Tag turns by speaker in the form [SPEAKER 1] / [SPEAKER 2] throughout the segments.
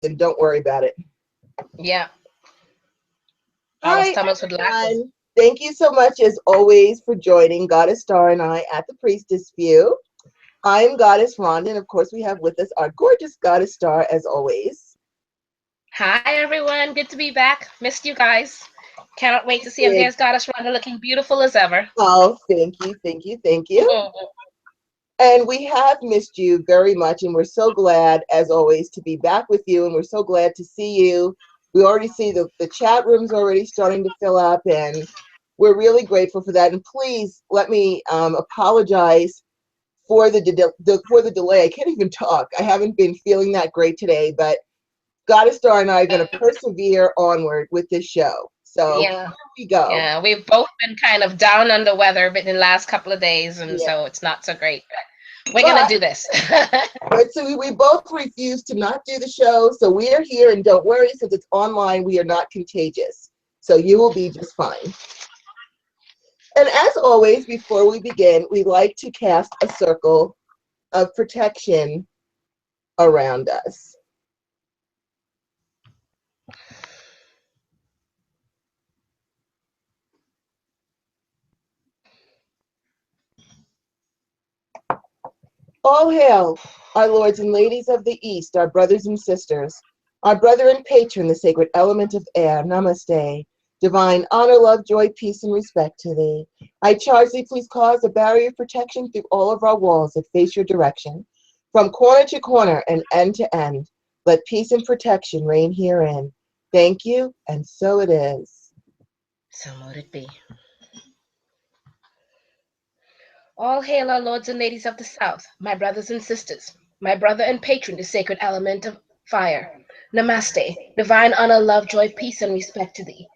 [SPEAKER 1] and don't worry about it.
[SPEAKER 2] Yeah. Our
[SPEAKER 1] Hi,
[SPEAKER 2] stomachs would laugh.
[SPEAKER 1] everyone. Thank you so much, as always, for joining Goddess Star and I at the Priestess View. I'm Goddess Rhonda, and of course, we have with us our gorgeous Goddess Star, as always.
[SPEAKER 2] Hi, everyone. Good to be back. Missed you guys. Cannot wait to see if
[SPEAKER 1] Did
[SPEAKER 2] there's Goddess Rhonda looking beautiful as ever.
[SPEAKER 1] Oh, thank you, thank you, thank you. And we have missed you very much, and we're so glad, as always, to be back with you, and we're so glad to see you. We already see the chat rooms already starting to fill up, and we're really grateful for that. And please let me apologize for for the delay. I can't even talk. I haven't been feeling that great today, but Goddess Star and I are going to persevere onward with this show. So
[SPEAKER 2] Yeah.
[SPEAKER 1] here we go.
[SPEAKER 2] Yeah. We've both been kind of down on the weather but in the last couple of days, and
[SPEAKER 1] Yeah.
[SPEAKER 2] so it's not so great. But we're going to
[SPEAKER 1] But
[SPEAKER 2] do this.
[SPEAKER 1] so we both refuse to not do the show. So we are here, and don't worry, since it's online, we are not contagious. So you will be just fine. And as always, before we begin, we like to cast a circle of protection around us. All hail, our lords and ladies of the East, our brothers and sisters, our brother and patron, the sacred element of air. Namaste. Divine honor, love, joy, peace, and respect to thee. I charge thee, please cause a barrier of protection through all of our walls that face your direction. From corner to corner and end to end, let peace and protection reign herein. Thank you, and so it is.
[SPEAKER 2] So mote it be. All hail our lords and ladies of the South, my brothers and sisters, my brother and patron, the sacred element of fire. Namaste. Divine honor, love, joy, peace, and respect to thee.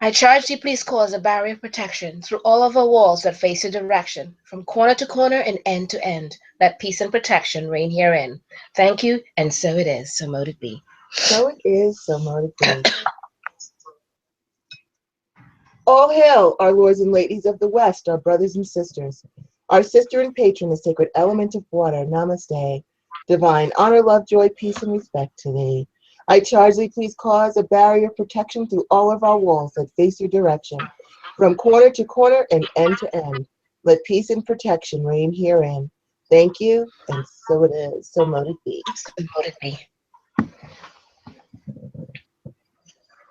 [SPEAKER 2] I charge thee, please cause a barrier of protection through all of our walls that face your direction, from corner to corner and end to end. Let peace and protection reign herein. Thank you, and so it is. So mote it be.
[SPEAKER 1] So it is, so mote it be. All hail, our lords and ladies of the West, our brothers and sisters, our sister and patron, the sacred element of water. Namaste. Divine honor, love, joy, peace, and respect to thee. I charge thee, please cause a barrier of protection through all of our walls that face your direction, from corner to corner and end to end. Let peace and protection reign herein. Thank you, and so it is. So mote it be.
[SPEAKER 2] So mote it be.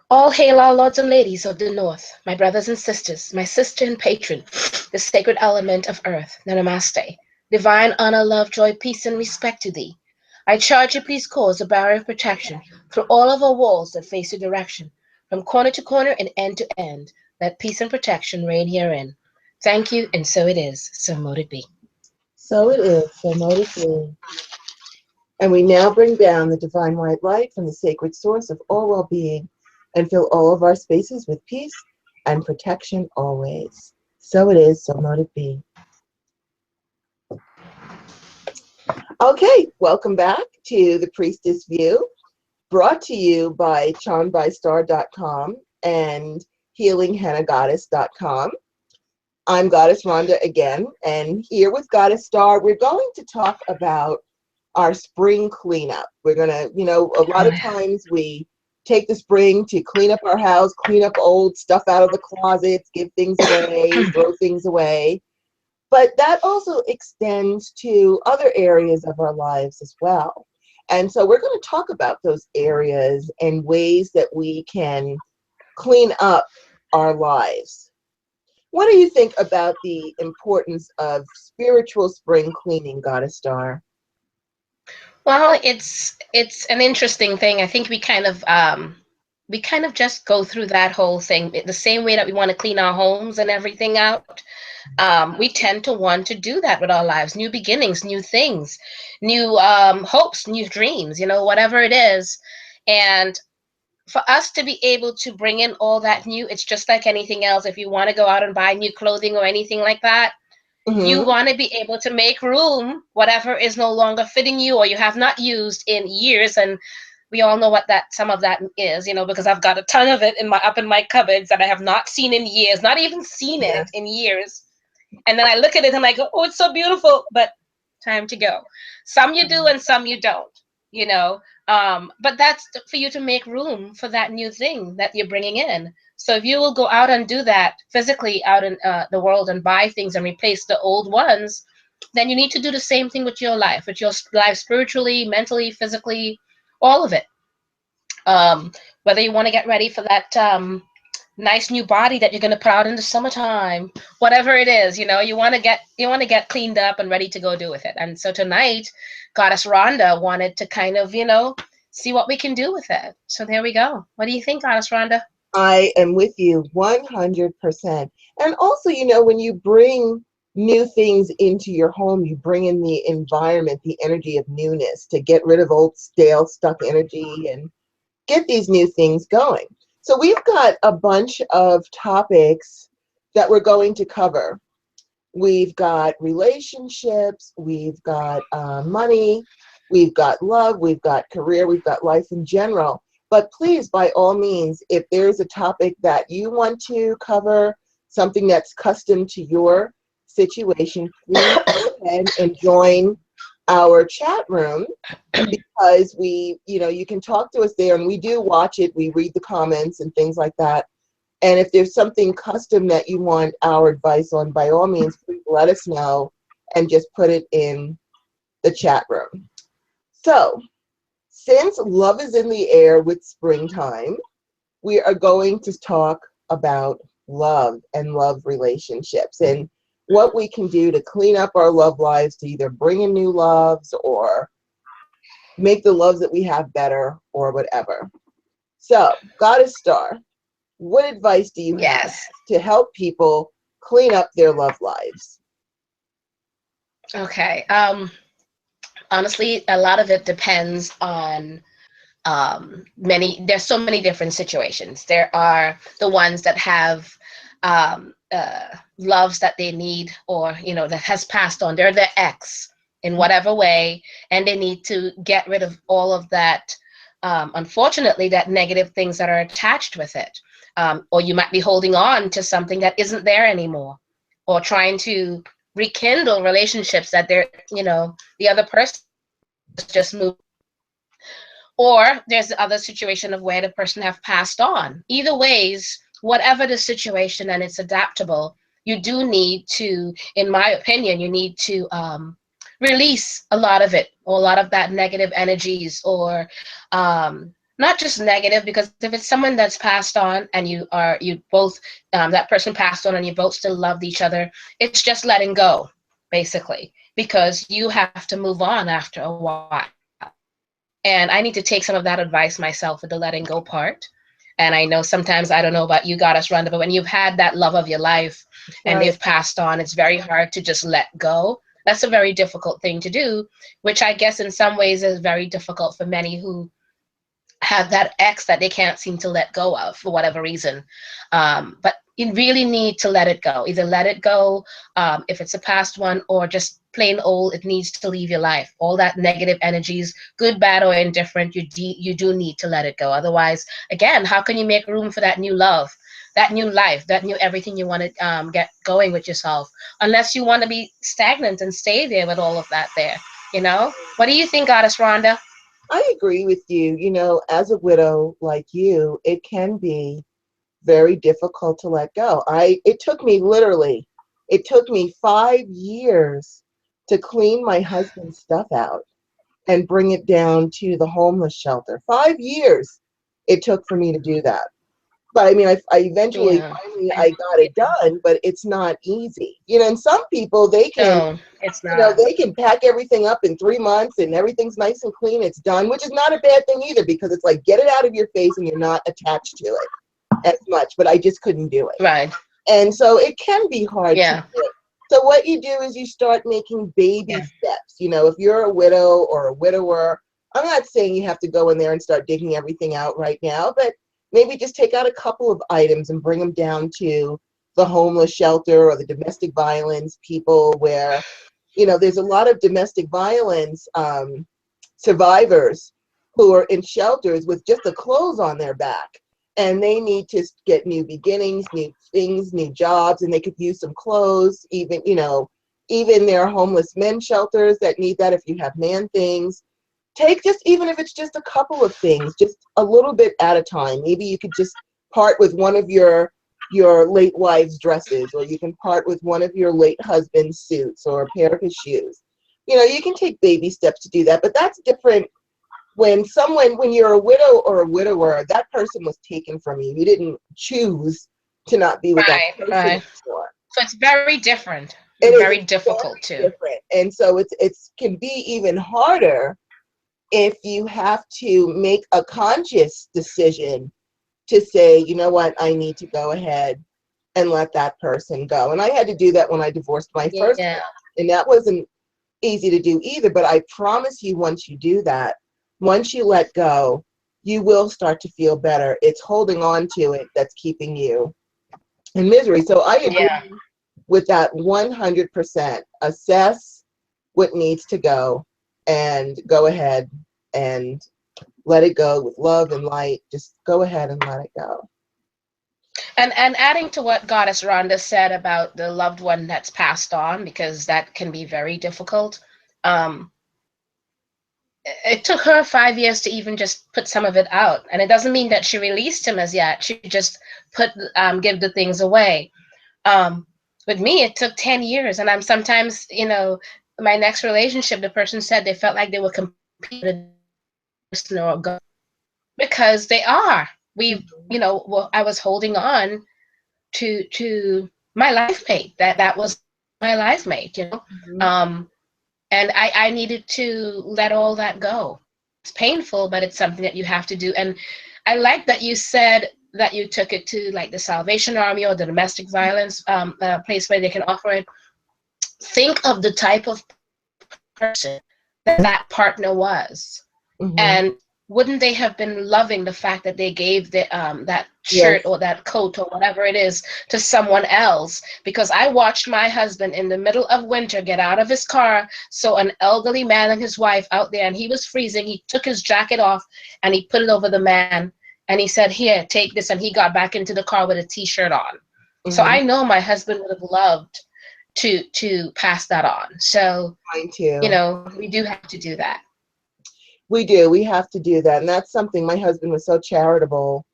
[SPEAKER 2] All hail our lords and ladies of the North, my brothers and sisters, my sister and patron, the sacred element of earth. Namaste. Divine honor, love, joy, peace, and respect to thee. I charge you, please cause a barrier of protection through all of our walls that face your direction, from corner to corner and end to end. Let peace and protection reign herein. Thank you, and so it is. So mote it be.
[SPEAKER 1] So it is. So mote it be. And we now bring down the divine white light from the sacred source of all well-being and fill all of our spaces with peace and protection always. So it is, so mote it be. Okay, welcome back to the Priestess View, brought to you by charmbystar.com and healinghennagoddess.com. I'm Goddess Rhonda again, and here with Goddess Star, we're going to talk about our spring cleanup. We're gonna, a lot of times we take the spring to clean up our house, clean up old stuff out of the closets, give things away, throw things away. But that also extends to other areas of our lives as well. And so we're going to talk about those areas and ways that we can clean up our lives. What do you think about the importance of spiritual spring cleaning, Goddess Star?
[SPEAKER 2] Well, it's an interesting thing. I think we kind of just go through that whole thing the same way that we want to clean our homes and everything out. We tend to want to do that with our lives, new beginnings, new things, new hopes, new dreams, whatever it is. And for us to be able to bring in all that new, it's just like anything else. If you want to go out and buy new clothing or anything like that, you want to be able to make room, whatever is no longer fitting you or you have not used in years. And we all know what some of that is, because I've got a ton of it up in my cupboards that I have not seen in years, not even seen it in years. And then I look at it and I go, oh, it's so beautiful, but time to go. Some you do and some you don't. you know. But that's for you to make room for that new thing that you're bringing in. So if you will go out and do that physically out in the world and buy things and replace the old ones, then you need to do the same thing with your life spiritually, mentally, physically, all of it. Whether you want to get ready for that nice new body that you're going to put out in the summertime, whatever it is, you want to get cleaned up and ready to go do with it. And so tonight, Goddess Rhonda wanted to kind of, see what we can do with it. So there we go. What do you think, Goddess Rhonda?
[SPEAKER 1] I am with you 100%. And also, when you bring new things into your home, you bring in the environment, the energy of newness to get rid of old, stale, stuck energy and get these new things going. So we've got a bunch of topics that we're going to cover. We've got relationships, we've got money, we've got love, we've got career, we've got life in general. But please, by all means, if there's a topic that you want to cover, something that's custom to your situation, please go ahead and join our chat room, because you can talk to us there, and we do watch it. We read the comments and things like that. And if there's something custom that you want our advice on, by all means, please let us know and just put it in the chat room. So, since love is in the air with springtime, we are going to talk about love and love relationships and what we can do to clean up our love lives, to either bring in new loves or make the loves that we have better or whatever. So, Goddess Star, what advice do you have
[SPEAKER 2] Yes.
[SPEAKER 1] to help people clean up their love lives?
[SPEAKER 2] Okay. Honestly, a lot of it depends on there's so many different situations. There are the ones that have loves that they need, or that has passed on. They're the ex in whatever way, and they need to get rid of all of that, unfortunately, that negative things that are attached with it. Or you might be holding on to something that isn't there anymore, or trying to rekindle relationships that the other person just moved. Or there's the other situation of where the person have passed on. Either ways, whatever the situation, and it's adaptable, you do need to, in my opinion, you need to release a lot of it, or a lot of that negative energies, or not just negative, because if it's someone that's passed on and you both, that person passed on and you both still loved each other, it's just letting go, basically, because you have to move on after a while. And I need to take some of that advice myself with the letting go part. And I know sometimes, I don't know about you, Goddess Rhonda, but when you've had that love of your life and
[SPEAKER 1] Right.
[SPEAKER 2] they've passed on, it's very hard to just let go. That's a very difficult thing to do, which I guess in some ways is very difficult for many who have that ex that they can't seem to let go of for whatever reason. But you really need to let it go. Either let it go, if it's a past one, or just plain old, it needs to leave your life. All that negative energies, good, bad, or indifferent, you do need to let it go. Otherwise, again, how can you make room for that new love, that new life, that new everything you want to get going with yourself, unless you want to be stagnant and stay there with all of that there? What do you think, Goddess Rhonda?
[SPEAKER 1] I agree with you. As a widow like you, it can be very difficult to let go. It took me 5 years to clean my husband's stuff out and bring it down to the homeless shelter. 5 years it took for me to do that. But I mean, I eventually,
[SPEAKER 2] Yeah.
[SPEAKER 1] finally, I got it done, but it's not easy. And some people,
[SPEAKER 2] No, it's not.
[SPEAKER 1] they can pack everything up in 3 months and everything's nice and clean. It's done, which is not a bad thing either, because it's like, get it out of your face and you're not attached to it as much. But I just couldn't do it.
[SPEAKER 2] Right.
[SPEAKER 1] And so it can be hard to
[SPEAKER 2] Yeah.
[SPEAKER 1] do. So what you do is you start making baby
[SPEAKER 2] Yeah.
[SPEAKER 1] steps. If you're a widow or a widower, I'm not saying you have to go in there and start digging everything out right now, but maybe just take out a couple of items and bring them down to the homeless shelter or the domestic violence people, where, there's a lot of domestic violence survivors who are in shelters with just the clothes on their back. And they need to get new beginnings, new things, new jobs, and they could use some clothes. Even there are homeless men shelters that need that if you have man things. take just, even if it's just a couple of things, just a little bit at a time. Maybe you could just part with one of your late wife's dresses, or you can part with one of your late husband's suits or a pair of his shoes. You know, you can take baby steps to do that, but that's different when you're a widow or a widower, that person was taken from you. You didn't choose to not be with that
[SPEAKER 2] Right,
[SPEAKER 1] person
[SPEAKER 2] right.
[SPEAKER 1] anymore.
[SPEAKER 2] So it's very different,
[SPEAKER 1] It is,
[SPEAKER 2] very
[SPEAKER 1] it's
[SPEAKER 2] difficult
[SPEAKER 1] very
[SPEAKER 2] too.
[SPEAKER 1] different. And so it's can be even harder if you have to make a conscious decision to say, you know what, I need to go ahead and let that person go. And I had to do that when I divorced my first
[SPEAKER 2] Yeah,
[SPEAKER 1] husband, and that wasn't easy to do either. But I promise you, once you do that, once you let go, you will start to feel better. It's holding on to it that's keeping you in misery. So I
[SPEAKER 2] yeah.
[SPEAKER 1] agree with that 100%. Assess what needs to go and go ahead and let it go with love and light. Just go ahead and let it go.
[SPEAKER 2] And adding to what Goddess Rhonda said about the loved one that's passed on, because that can be very difficult. Um, it took her 5 years to even just put some of it out, and it doesn't mean that she released him as yet. She just put give the things away. Um, with me, it took 10 years, and I'm sometimes, my next relationship, the person said they felt like they were competing with a person or a girl, because they are. Well, I was holding on to my life mate. That was my life mate.
[SPEAKER 1] Mhm.
[SPEAKER 2] Um, and I needed to let all that go. It's painful, but it's something that you have to do. And I like that you said that you took it to like the Salvation Army or the domestic violence place where they can offer it. Think of the type of person that partner was.
[SPEAKER 1] Mhm.
[SPEAKER 2] And wouldn't they have been loving the fact that they gave that shirt
[SPEAKER 1] Yes.
[SPEAKER 2] or that coat or whatever it is to someone else? Because I watched my husband in the middle of winter get out of his car, so an elderly man and his wife out there, and he was freezing. He took his jacket off and he put it over the man, and he said, "Here, take this," and he got back into the car with a t-shirt on. So
[SPEAKER 1] Mhm.
[SPEAKER 2] I know my husband would have loved to pass that on. So
[SPEAKER 1] Mine too.
[SPEAKER 2] we do have to do that.
[SPEAKER 1] We do. We have to do that. And that's something, my husband was so charitable.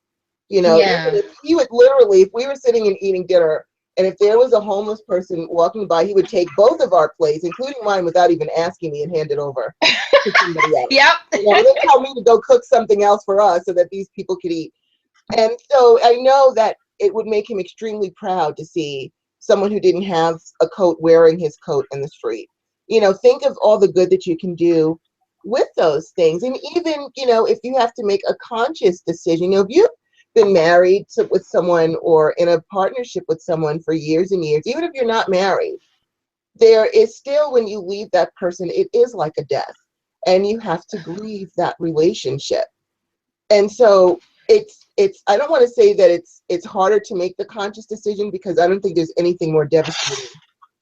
[SPEAKER 1] You know, even
[SPEAKER 2] Yeah.
[SPEAKER 1] if he would literally, if we were sitting and eating dinner, and if there was a homeless person walking by, he would take both of our plates, including mine, without even asking me, and hand it over to somebody else.
[SPEAKER 2] Yep.
[SPEAKER 1] You know, and then tell me to go cook something else for us so that these people could eat. And so I know that it would make him extremely proud to see someone who didn't have a coat wearing his coat in the street. You know, think of all the good that you can do with those things. And even, if you have to make a conscious decision, if you've been married with someone or in a partnership with someone for years and years, even if you're not married, there is still, when you leave that person, it is like a death. And you have to grieve that relationship. And so it's I don't want to say that it's harder to make the conscious decision, because I don't think there's anything more devastating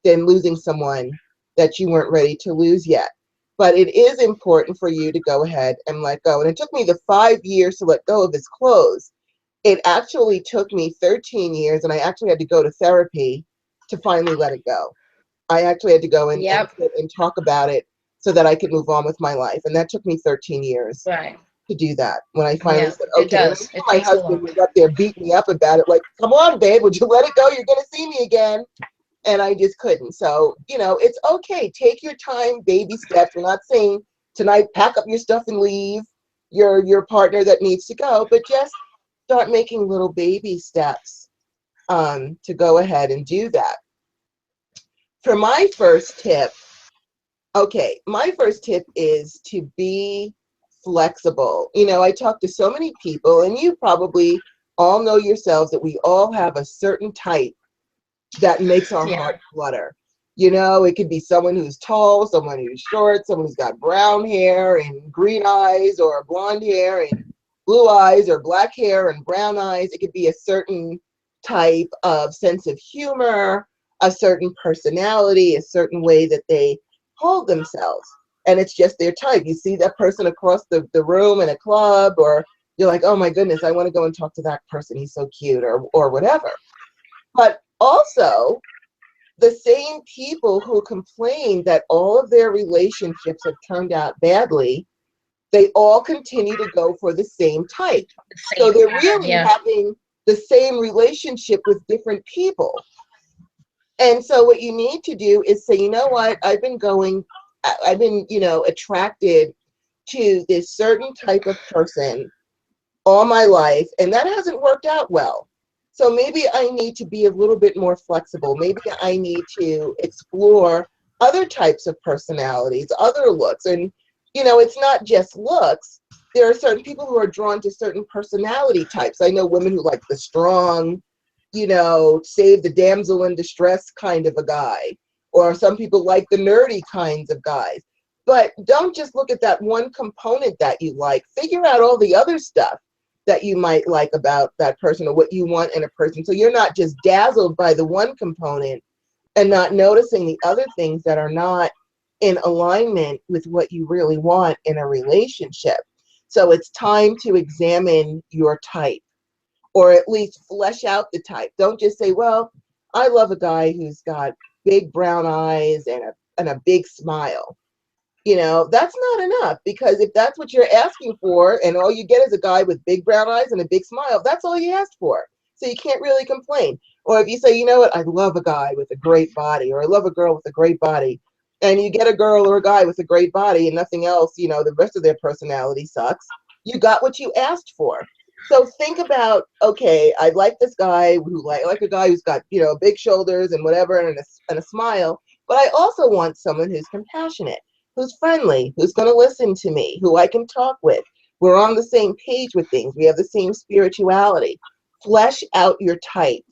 [SPEAKER 1] than losing someone that you weren't ready to lose yet. But it is important for you to go ahead and let go. And it took me the 5 years to let go of his clothes. It actually took me 13 years, and I actually had to go to therapy to finally let it go. I actually had to go and
[SPEAKER 2] Yep.
[SPEAKER 1] sit and talk about it so that I could move on with my life. And that took me 13 years
[SPEAKER 2] Right.
[SPEAKER 1] to do that. When I finally
[SPEAKER 2] Yeah.
[SPEAKER 1] said,
[SPEAKER 2] It
[SPEAKER 1] okay, and I
[SPEAKER 2] does.
[SPEAKER 1] knew
[SPEAKER 2] It
[SPEAKER 1] my
[SPEAKER 2] takes a
[SPEAKER 1] husband
[SPEAKER 2] long
[SPEAKER 1] was
[SPEAKER 2] time.
[SPEAKER 1] up there beating me up about it, like, come on, babe, would you let it go? You're going to see me again. And I just couldn't. So, it's okay. Take your time, baby steps. We're not saying tonight, pack up your stuff and leave your partner that needs to go, but just start making little baby steps to go ahead and do that. For my first tip, okay, my first tip is to be flexible. I talk to so many people, and you probably all know yourselves that we all have a certain type that makes our
[SPEAKER 2] Yeah.
[SPEAKER 1] heart flutter. It could be someone who's tall, someone who's short, someone who's got brown hair and green eyes, or blonde hair and blue eyes, or black hair and brown eyes. It could be a certain type of sense of humor, a certain personality, a certain way that they hold themselves. And it's just their type. You see that person across the room in a club, or you're like, oh my goodness, I want to go and talk to that person. He's so cute, or whatever. But also, the same people who complain that all of their relationships have turned out badly they all continue to go for the same type. So
[SPEAKER 2] Same
[SPEAKER 1] they're
[SPEAKER 2] pattern,
[SPEAKER 1] really
[SPEAKER 2] yeah.
[SPEAKER 1] having the same relationship with different people. And so what you need to do is say, you know what, I've been, attracted to this certain type of person all my life, and that hasn't worked out well. So maybe I need to be a little bit more flexible. Maybe I need to explore other types of personalities, other looks. And, it's not just looks. There are certain people who are drawn to certain personality types. I know women who like the strong, save the damsel in distress kind of a guy. Or some people like the nerdy kinds of guys. But don't just look at that one component that you like. Figure out all the other stuff that you might like about that person, or what you want in a person. So you're not just dazzled by the one component and not noticing the other things that are not in alignment with what you really want in a relationship. So it's time to examine your type, or at least flesh out the type. Don't just say, well, I love a guy who's got big brown eyes and a big smile. That's not enough, because if that's what you're asking for and all you get is a guy with big brown eyes and a big smile, that's all you asked for. So you can't really complain. Or if you say, you know what, I love a guy with a great body, or I love a girl with a great body, and you get a girl or a guy with a great body and nothing else, the rest of their personality sucks, you got what you asked for. So think about, okay, I like this guy who I like a guy who's got, big shoulders and whatever, and a smile, but I also want someone who's compassionate, who's friendly, who's going to listen to me, who I can talk with. We're on the same page with things. We have the same spirituality. Flesh out your type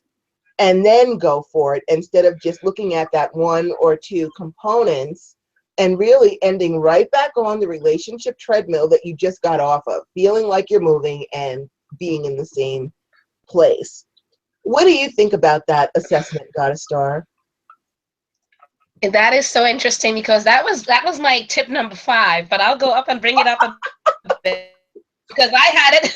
[SPEAKER 1] and then go for it, instead of just looking at that one or two components and really ending right back on the relationship treadmill that you just got off of, feeling like you're moving and being in the same place. What do you think about that assessment, Goddess Star?
[SPEAKER 2] And that is so interesting, because that was my tip number 5, but I'll go up and bring it up a bit, because I had it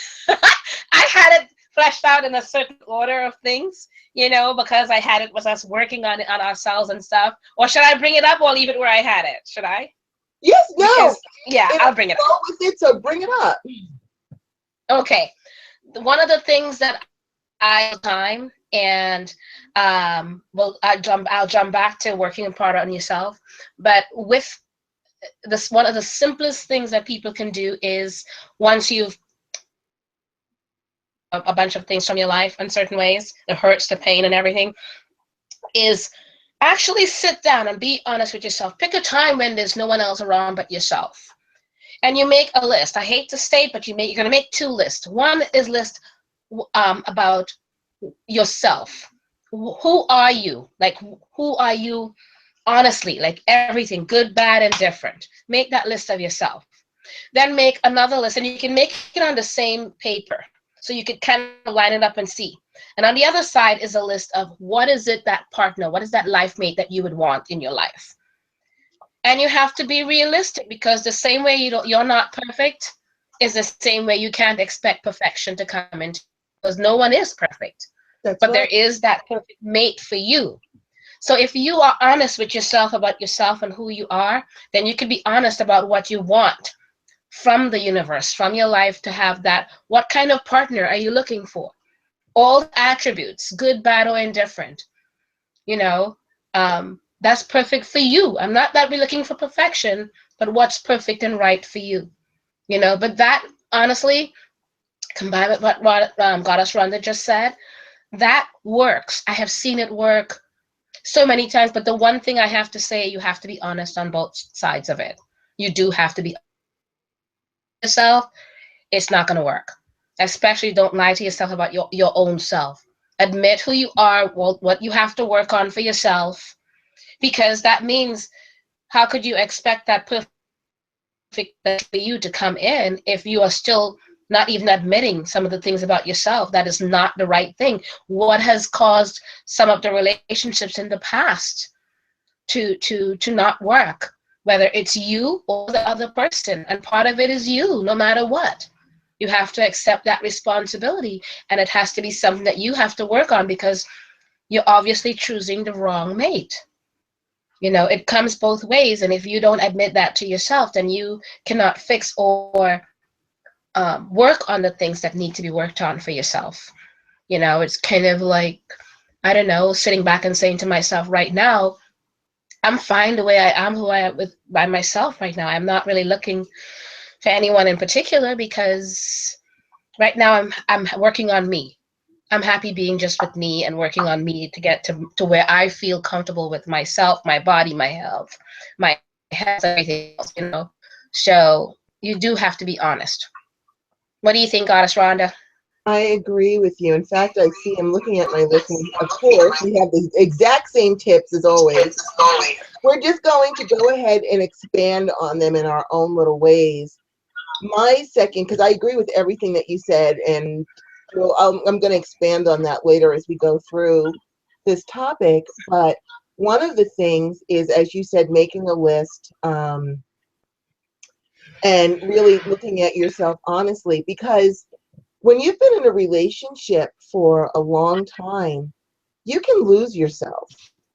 [SPEAKER 2] I had it fleshed out in a certain order of things, because I had it was us working on it on ourselves and stuff. Or should I bring it up or leave it where I had it? Should I?
[SPEAKER 1] Yes, no.
[SPEAKER 2] Because yeah,
[SPEAKER 1] It'll
[SPEAKER 2] I'll bring it up.
[SPEAKER 1] flow with it, so bring it up.
[SPEAKER 2] Okay. One of the things that time, and I'll jump back to working part on yourself. But with this, one of the simplest things that people can do is, once you've a bunch of things from your life in certain ways, the hurts, the pain, and everything, is actually sit down and be honest with yourself. Pick a time when there's no one else around but yourself, and you make a list. I hate to state, but you're going to make 2 lists. One is list about yourself. Who are you? Like, who are you honestly? Like, everything, good, bad, and different. Make that list of yourself. Then make another list, and you can make it on the same paper, so you could kind of line it up and see. And on the other side is a list of what is it, that partner, what is that life mate that you would want in your life. And you have to be realistic, because the same way you're not perfect is the same way you can't expect perfection to come into, because no one is perfect.
[SPEAKER 1] That's
[SPEAKER 2] But
[SPEAKER 1] right.
[SPEAKER 2] there is that perfect mate for you. So if you are honest with yourself about yourself and who you are, then you can be honest about what you want from the universe, from your life, to have that. What kind of partner are you looking for? All the attributes, good, bad, or indifferent. That's perfect for you. I'm not that we're looking for perfection, but what's perfect and right for you. But that, honestly, combined with what Goddess Rhonda just said, that works. I have seen it work so many times. But the one thing I have to say, you have to be honest on both sides of it. You do have to be yourself. It's not going to work. Especially don't lie to yourself about your own self. Admit who you are, what you have to work on for yourself, because that means, how could you expect that perfect for you to come in if you are still not even admitting some of the things about yourself that is not the right thing? What has caused some of the relationships in the past to not work? Whether it's you or the other person, and part of it is you, no matter what. You have to accept that responsibility, and it has to be something that you have to work on, because you're obviously choosing the wrong mate. It comes both ways. And if you don't admit that to yourself, then you cannot fix or work on the things that need to be worked on for yourself. It's kind of like, I don't know, sitting back and saying to myself right now, I'm fine the way I am, who I am with by myself right now. I'm not really looking for anyone in particular because right now I'm working on me. I'm happy being just with me and working on me to get to where I feel comfortable with myself, my body, my health, everything else. So you do have to be honest. What do you think, Goddess Rhonda?
[SPEAKER 1] I agree with you. In fact, I see, I'm looking at my list, and of course, we have the exact same tips as always. We're just going to go ahead and expand on them in our own little ways. My second, because I agree with everything that you said, and I'm going to expand on that later as we go through this topic. But one of the things is, as you said, making a list, and really looking at yourself honestly, because when you've been in a relationship for a long time, you can lose yourself.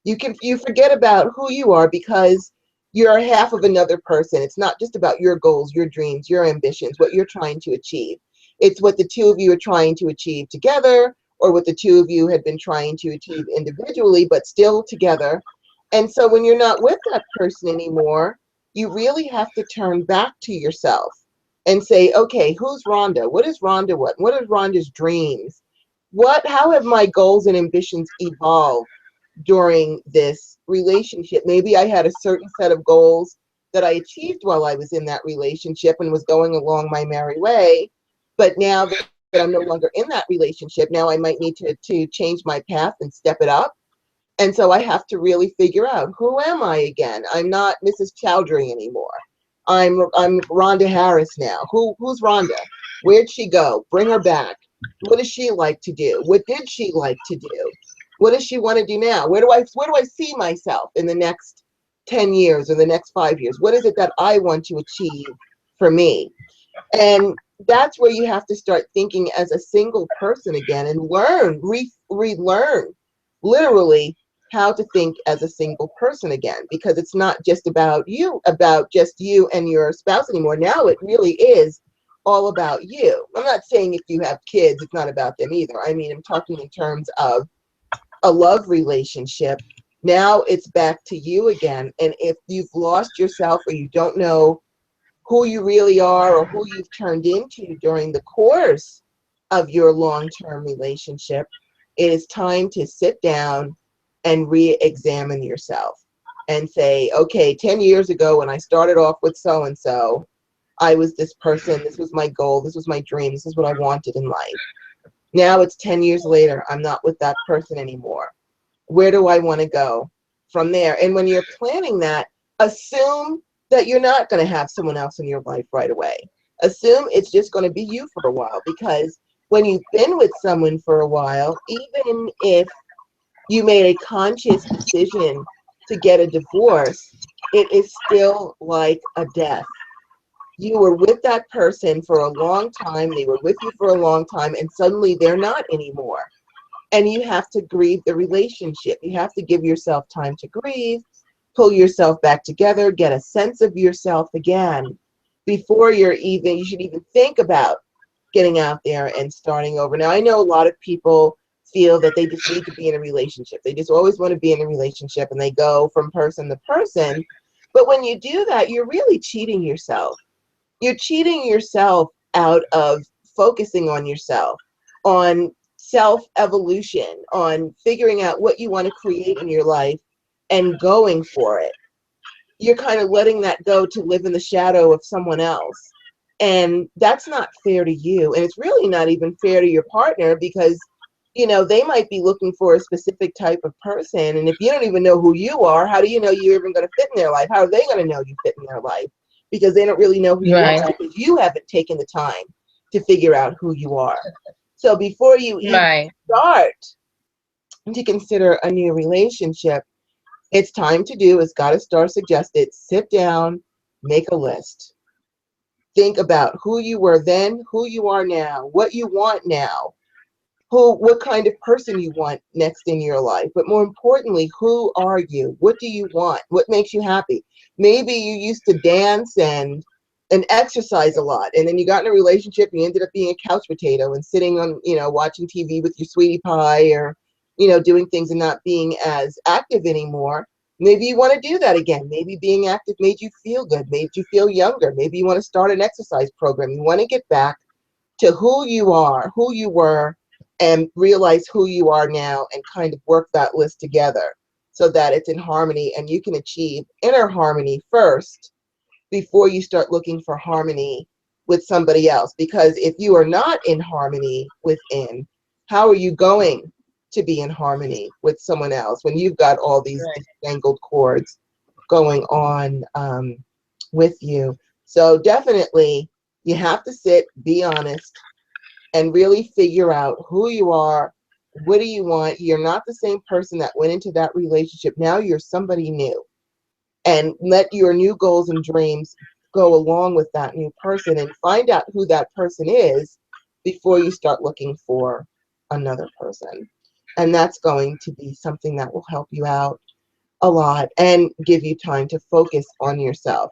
[SPEAKER 1] You forget about who you are because you're half of another person. It's not just about your goals, your dreams, your ambitions, what you're trying to achieve. It's what the two of you are trying to achieve together, or what the two of you had been trying to achieve individually, but still together. And so when you're not with that person anymore, you really have to turn back to yourself and say, okay, who's Rhonda? What is Rhonda? What are Rhonda's dreams? How have my goals and ambitions evolved during this relationship? Maybe I had a certain set of goals that I achieved while I was in that relationship and was going along my merry way. But now that I'm no longer in that relationship, now I might need to change my path and step it up. And so I have to really figure out, who am I again? I'm not Mrs. Choudhry anymore. I'm Rhonda Harris now. Who's Rhonda? Where'd she go? Bring her back. What does she like to do? What did she like to do? What does she want to do now? Where do I see myself in the next 10 years or the next 5 years? What is it that I want to achieve for me? And that's where you have to start thinking as a single person again, and relearn literally how to think as a single person again, because it's not just about just you and your spouse anymore. Now it really is all about you. I'm not saying if you have kids, it's not about them either. I mean, I'm talking in terms of a love relationship. Now it's back to you again. And if you've lost yourself, or you don't know who you really are, or who you've turned into during the course of your long-term relationship, it is time to sit down and re-examine yourself and say, okay, 10 years ago when I started off with so-and-so, I was this person, this was my goal, this was my dream, this is what I wanted in life. Now it's 10 years later, I'm not with that person anymore. Where do I want to go from there? And when you're planning that, assume that you're not going to have someone else in your life right away. Assume it's just going to be you for a while, because when you've been with someone for a while, even if you made a conscious decision to get a divorce, it is still like a death. You were with that person for a long time, they were with you for a long time, and suddenly they're not anymore. And you have to grieve the relationship. You have to give yourself time to grieve, pull yourself back together, get a sense of yourself again before you should even think about getting out there and starting over. Now, I know a lot of people feel that they just need to be in a relationship. They just always want to be in a relationship, and they go from person to person. But when you do that, you're really cheating yourself. You're cheating yourself out of focusing on yourself, on self-evolution, on figuring out what you want to create in your life and going for it. You're kind of letting that go to live in the shadow of someone else. And that's not fair to you. And it's really not even fair to your partner, because, they might be looking for a specific type of person. And if you don't even know who you are, how do you know you're even going to fit in their life? How are they going to know you fit in their life? Because they don't really know who you
[SPEAKER 2] Right.
[SPEAKER 1] are, because you haven't taken the time to figure out who you are. So before you even
[SPEAKER 2] Right.
[SPEAKER 1] start to consider a new relationship, it's time to do, as Goddess Star suggested, sit down, make a list. Think about who you were then, who you are now, what you want now, what kind of person you want next in your life. But more importantly, who are you? What do you want? What makes you happy? Maybe you used to dance and exercise a lot, and then you got in a relationship and you ended up being a couch potato and sitting on, watching TV with your sweetie pie, or, doing things and not being as active anymore. Maybe you want to do that again. Maybe being active made you feel good, made you feel younger. Maybe you want to start an exercise program. You want to get back to who you are, who you were, and realize who you are now, and kind of work that list together so that it's in harmony and you can achieve inner harmony first before you start looking for harmony with somebody else. Because if you are not in harmony within, how are you going to be in harmony with someone else when you've got all these tangled cords going on with you? So definitely you have to sit, be honest, and really figure out who you are. What do you want? You're not the same person that went into that relationship. Now you're somebody new. And let your new goals and dreams go along with that new person, and find out who that person is before you start looking for another person. And that's going to be something that will help you out a lot and give you time to focus on yourself.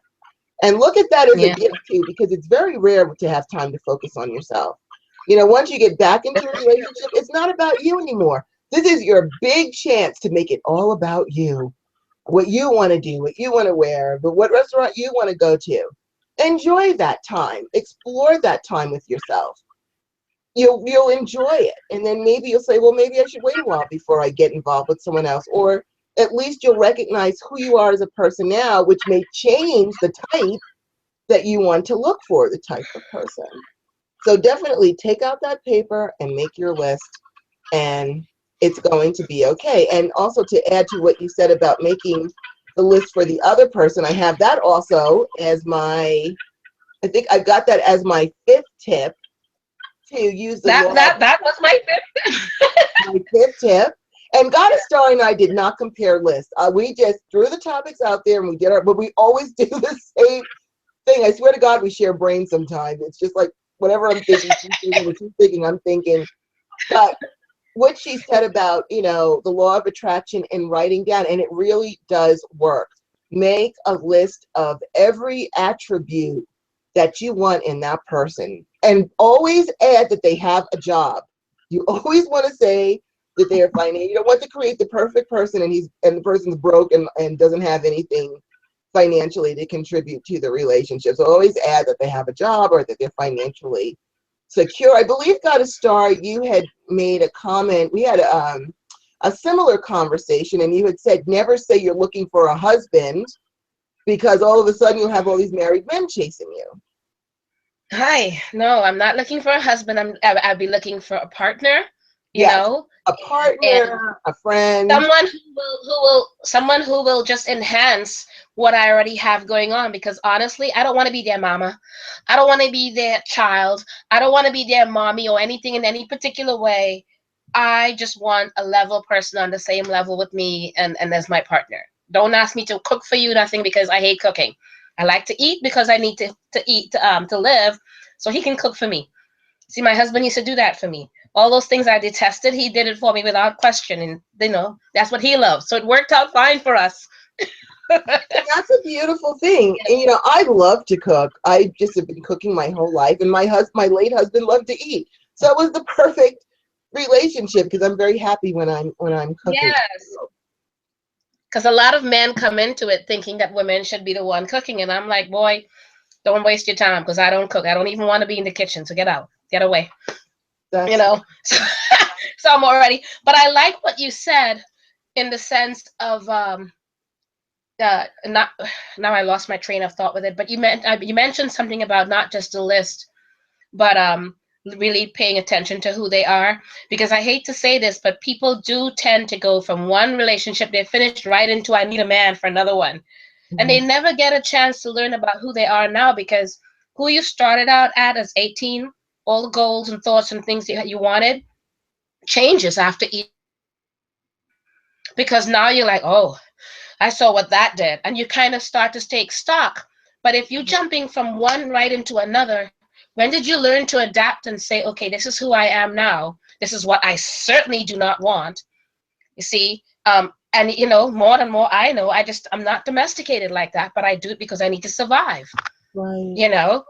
[SPEAKER 1] And look at that as a gift too, because it's very rare to have time to focus on yourself. Once you get back into a relationship, it's not about you anymore. This is your big chance to make it all about you. What you want to do, what you want to wear, but what restaurant you want to go to. Enjoy that time. Explore that time with yourself. You'll enjoy it. And then maybe you'll say, well, maybe I should wait a while before I get involved with someone else. Or at least you'll recognize who you are as a person now, which may change the type that you want to look for, the type of person. So definitely take out that paper and make your list, and it's going to be okay. And also, to add to what you said about making the list for the other person, I have that also as I think I've got that as my 5th tip, to use the
[SPEAKER 2] that was my 5th.
[SPEAKER 1] my 5th tip. And Goddess Star and I did not compare lists. We just threw the topics out there and we did but we always do the same thing. I swear to God, we share brains sometimes. It's just like whatever I'm thinking, she's thinking, what she's thinking, I'm thinking. But what she said about, the law of attraction and writing down, and it really does work. Make a list of every attribute that you want in that person, and always add that they have a job. You always want to say that they are financial. You don't want to create the perfect person and the person's broke and doesn't have anything financially to contribute to the relationship. So always add that they have a job or that they're financially secure. I believe, Goddess Star, you had made a comment. We had a similar conversation, and you had said never say you're looking for a husband, because all of a sudden you'll have all these married men chasing you.
[SPEAKER 2] Hi, no, I'm not looking for a husband. I'd be looking for a partner,
[SPEAKER 1] Yes, a partner, a friend,
[SPEAKER 2] someone who will just enhance what I already have going on. Because honestly, I don't want to be their mama. I don't want to be their child. I don't want to be their mommy or anything in any particular way. I just want a level person on the same level with me and as my partner. Don't ask me to cook for you, nothing, because I hate cooking. I like to eat because I need to eat to live, so he can cook for me. See, my husband used to do that for me. All those things I detested, he did it for me without question. And, that's what he loves. So it worked out fine for us.
[SPEAKER 1] That's a beautiful thing. And, I love to cook. I just have been cooking my whole life. And my late husband loved to eat. So it was the perfect relationship, because I'm very happy when I'm cooking.
[SPEAKER 2] Yes. Because a lot of men come into it thinking that women should be the one cooking. And I'm like, boy, don't waste your time, because I don't cook. I don't even want to be in the kitchen. So get out. Get away. So, so I'm already. But I like what you said in the sense of not now I lost my train of thought with it. But you mentioned something about not just a list, but really paying attention to who they are. Because I hate to say this, but people do tend to go from one relationship they finished right into I need a man for another one. Mm-hmm. And they never get a chance to learn about who they are now, because who you started out at as 18, all the goals and thoughts and things that you wanted changes after each. Because now you're like, oh, I saw what that did. And you kind of start to take stock. But if you're jumping from one right into another, when did you learn to adapt and say, okay, this is who I am now? This is what I certainly do not want. You see, and more and more I know, I'm not domesticated like that, but I do it because I need to survive.
[SPEAKER 1] Right.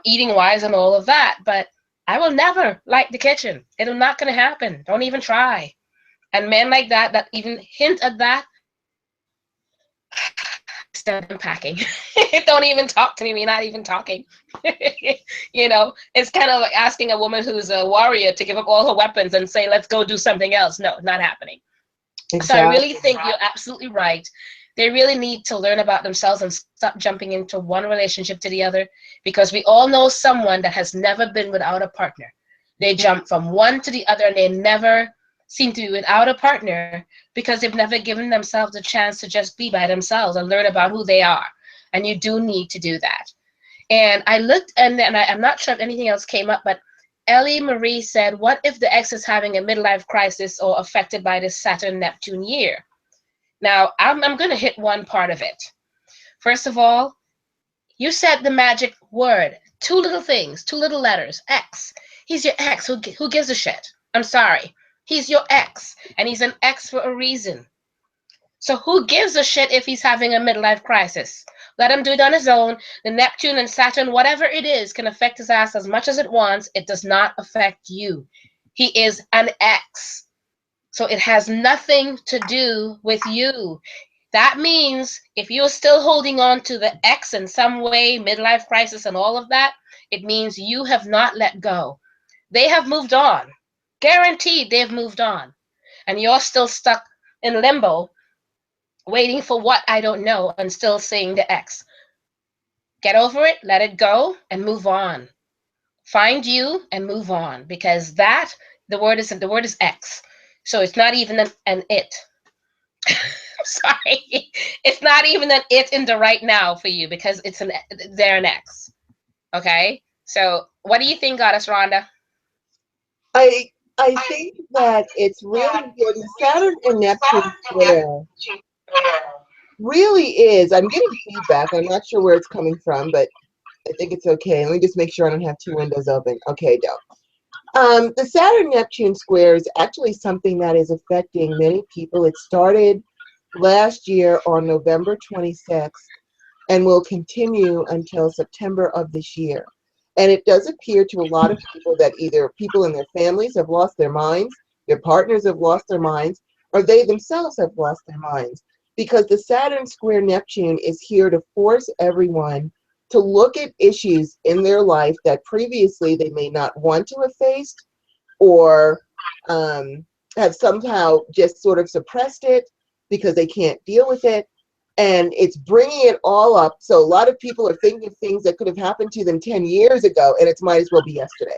[SPEAKER 2] Eating wise and all of that. But I will never like the kitchen. It'll not going to happen. Don't even try. And men like that even hint at that, instead of packing. Don't even talk to me. We're not even talking. It's kind of like asking a woman who's a warrior to give up all her weapons and say, let's go do something else. No, not happening. So I really
[SPEAKER 1] Exactly.
[SPEAKER 2] think you're absolutely right. They really need to learn about themselves and stop jumping into one relationship to the other, because we all know someone that has never been without a partner. They jump from one to the other and they never seem to be without a partner because they've never given themselves a chance to just be by themselves and learn about who they are. And you do need to do that. And I looked, and I'm not sure if anything else came up, but Ellie Marie said, what if the ex is having a midlife crisis or affected by this Saturn-Neptune year? Now, I'm going to hit one part of it. First of all, you said the magic word. Two little things, two little letters, X. He's your ex. Who gives a shit? I'm sorry. He's your ex, and he's an ex for a reason. So who gives a shit if he's having a midlife crisis? Let him do it on his own. The Neptune and Saturn, whatever it is, can affect his ass as much as it wants. It does not affect you. He is an ex. So it has nothing to do with you. That means if you're still holding on to the ex in some way, midlife crisis and all of that, it means you have not let go. They have moved on. Guaranteed they've moved on. And you're still stuck in limbo, waiting for what I don't know, and still seeing the ex. Get over it, let it go, and move on. Find you and move on, because the word is ex. So it's not even an it. I'm sorry. It's not even an it in the right now for you, because they're an ex. Okay? So what do you think, Goddess Rhonda?
[SPEAKER 1] I I think that it's really important. The Saturn and Neptune square really is. I'm getting feedback. I'm not sure where it's coming from, but I think it's okay. Let me just make sure I don't have two windows open. Okay, don't. The Saturn Neptune square is actually something that is affecting many people. It started last year on November 26th and will continue until September of this year. And it does appear to a lot of people that either people in their families have lost their minds, their partners have lost their minds, or they themselves have lost their minds. Because the Saturn square Neptune is here to force everyone to look at issues in their life that previously they may not want to have faced, or have somehow just sort of suppressed it because they can't deal with it. And it's bringing it all up. So a lot of people are thinking of things that could have happened to them 10 years ago, and it might as well be yesterday.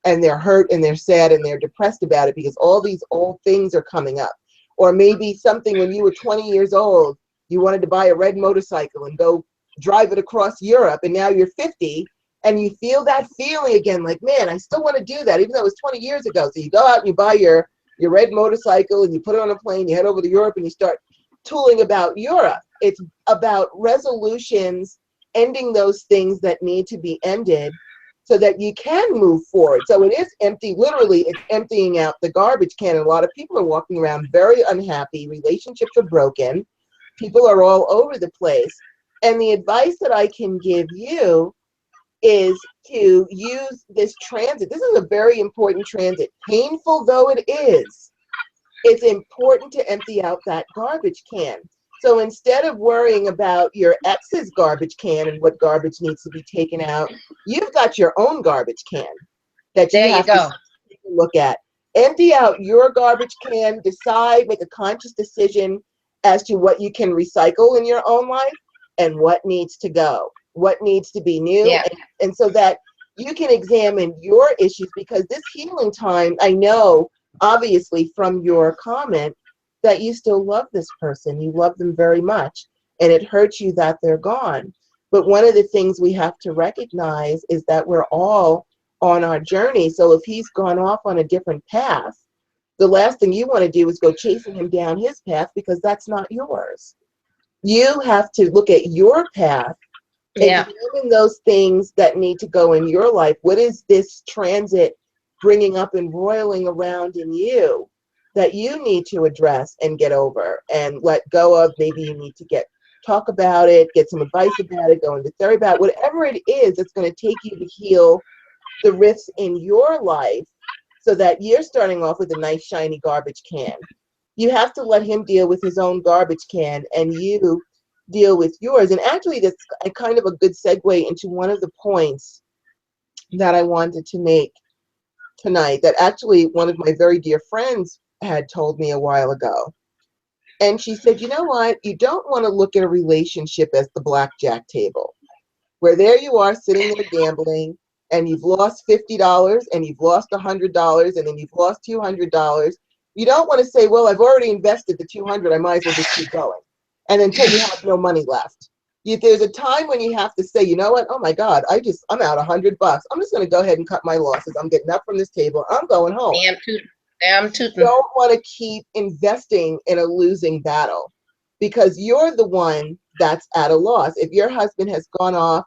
[SPEAKER 1] And they're hurt and they're sad and they're depressed about it because all these old things are coming up. Or maybe something when you were 20 years old, you wanted to buy a red motorcycle and go drive it across Europe, and now you're 50 and you feel that feeling again, like, man, I still want to do that, even though it was 20 years ago. So you go out and you buy your red motorcycle and you put it on a plane, you head over to Europe and you start tooling about Europe. It's about resolutions, ending those things that need to be ended so that you can move forward. So it is empty, literally, it's emptying out the garbage can. And a lot of people are walking around very unhappy. Relationships are broken. People are all over the place. And the advice that I can give you is to use this transit. This is a very important transit. Painful though it is, it's important to empty out that garbage can. So instead of worrying about your ex's garbage can and what garbage needs to be taken out, you've got your own garbage can that you
[SPEAKER 2] There you
[SPEAKER 1] have to
[SPEAKER 2] go.
[SPEAKER 1] take a look at. Empty out your garbage can, decide, make a conscious decision as to what you can recycle in your own life and what needs to go, what needs to be new,
[SPEAKER 2] Yeah.
[SPEAKER 1] and so that you can examine your issues. Because this healing time, I know, obviously, from your comment, that you still love this person. You love them very much, and it hurts you that they're gone. But one of the things we have to recognize is that we're all on our journey. So if he's gone off on a different path, the last thing you want to do is go chasing him down his path, because that's not yours. You have to look at your path,
[SPEAKER 2] Yeah.
[SPEAKER 1] examine those things that need to go in your life. What is this transit bringing up and roiling around in you that you need to address and get over and let go of. Maybe you need to talk about it, get some advice about it, go into therapy about it, whatever it is that's going to take you to heal the rifts in your life so that you're starting off with a nice shiny garbage can. You have to let him deal with his own garbage can and you deal with yours. And actually, that's a kind of a good segue into one of the points that I wanted to make tonight that actually one of my very dear friends had told me a while ago. And she said, you know what? You don't want to look at a relationship as the blackjack table, where there you are sitting there gambling and you've lost $50 and you've lost $100 and then you've lost $200. You don't want to say, well, I've already invested the 200, I might as well just keep going. And until you have no money left. There's a time when you have to say, you know what? Oh my God, I'm out $100. I'm just going to go ahead and cut my losses. I'm getting up from this table. I'm going home.
[SPEAKER 2] Damn tootin'.
[SPEAKER 1] You don't want to keep investing in a losing battle because you're the one that's at a loss. If your husband has gone off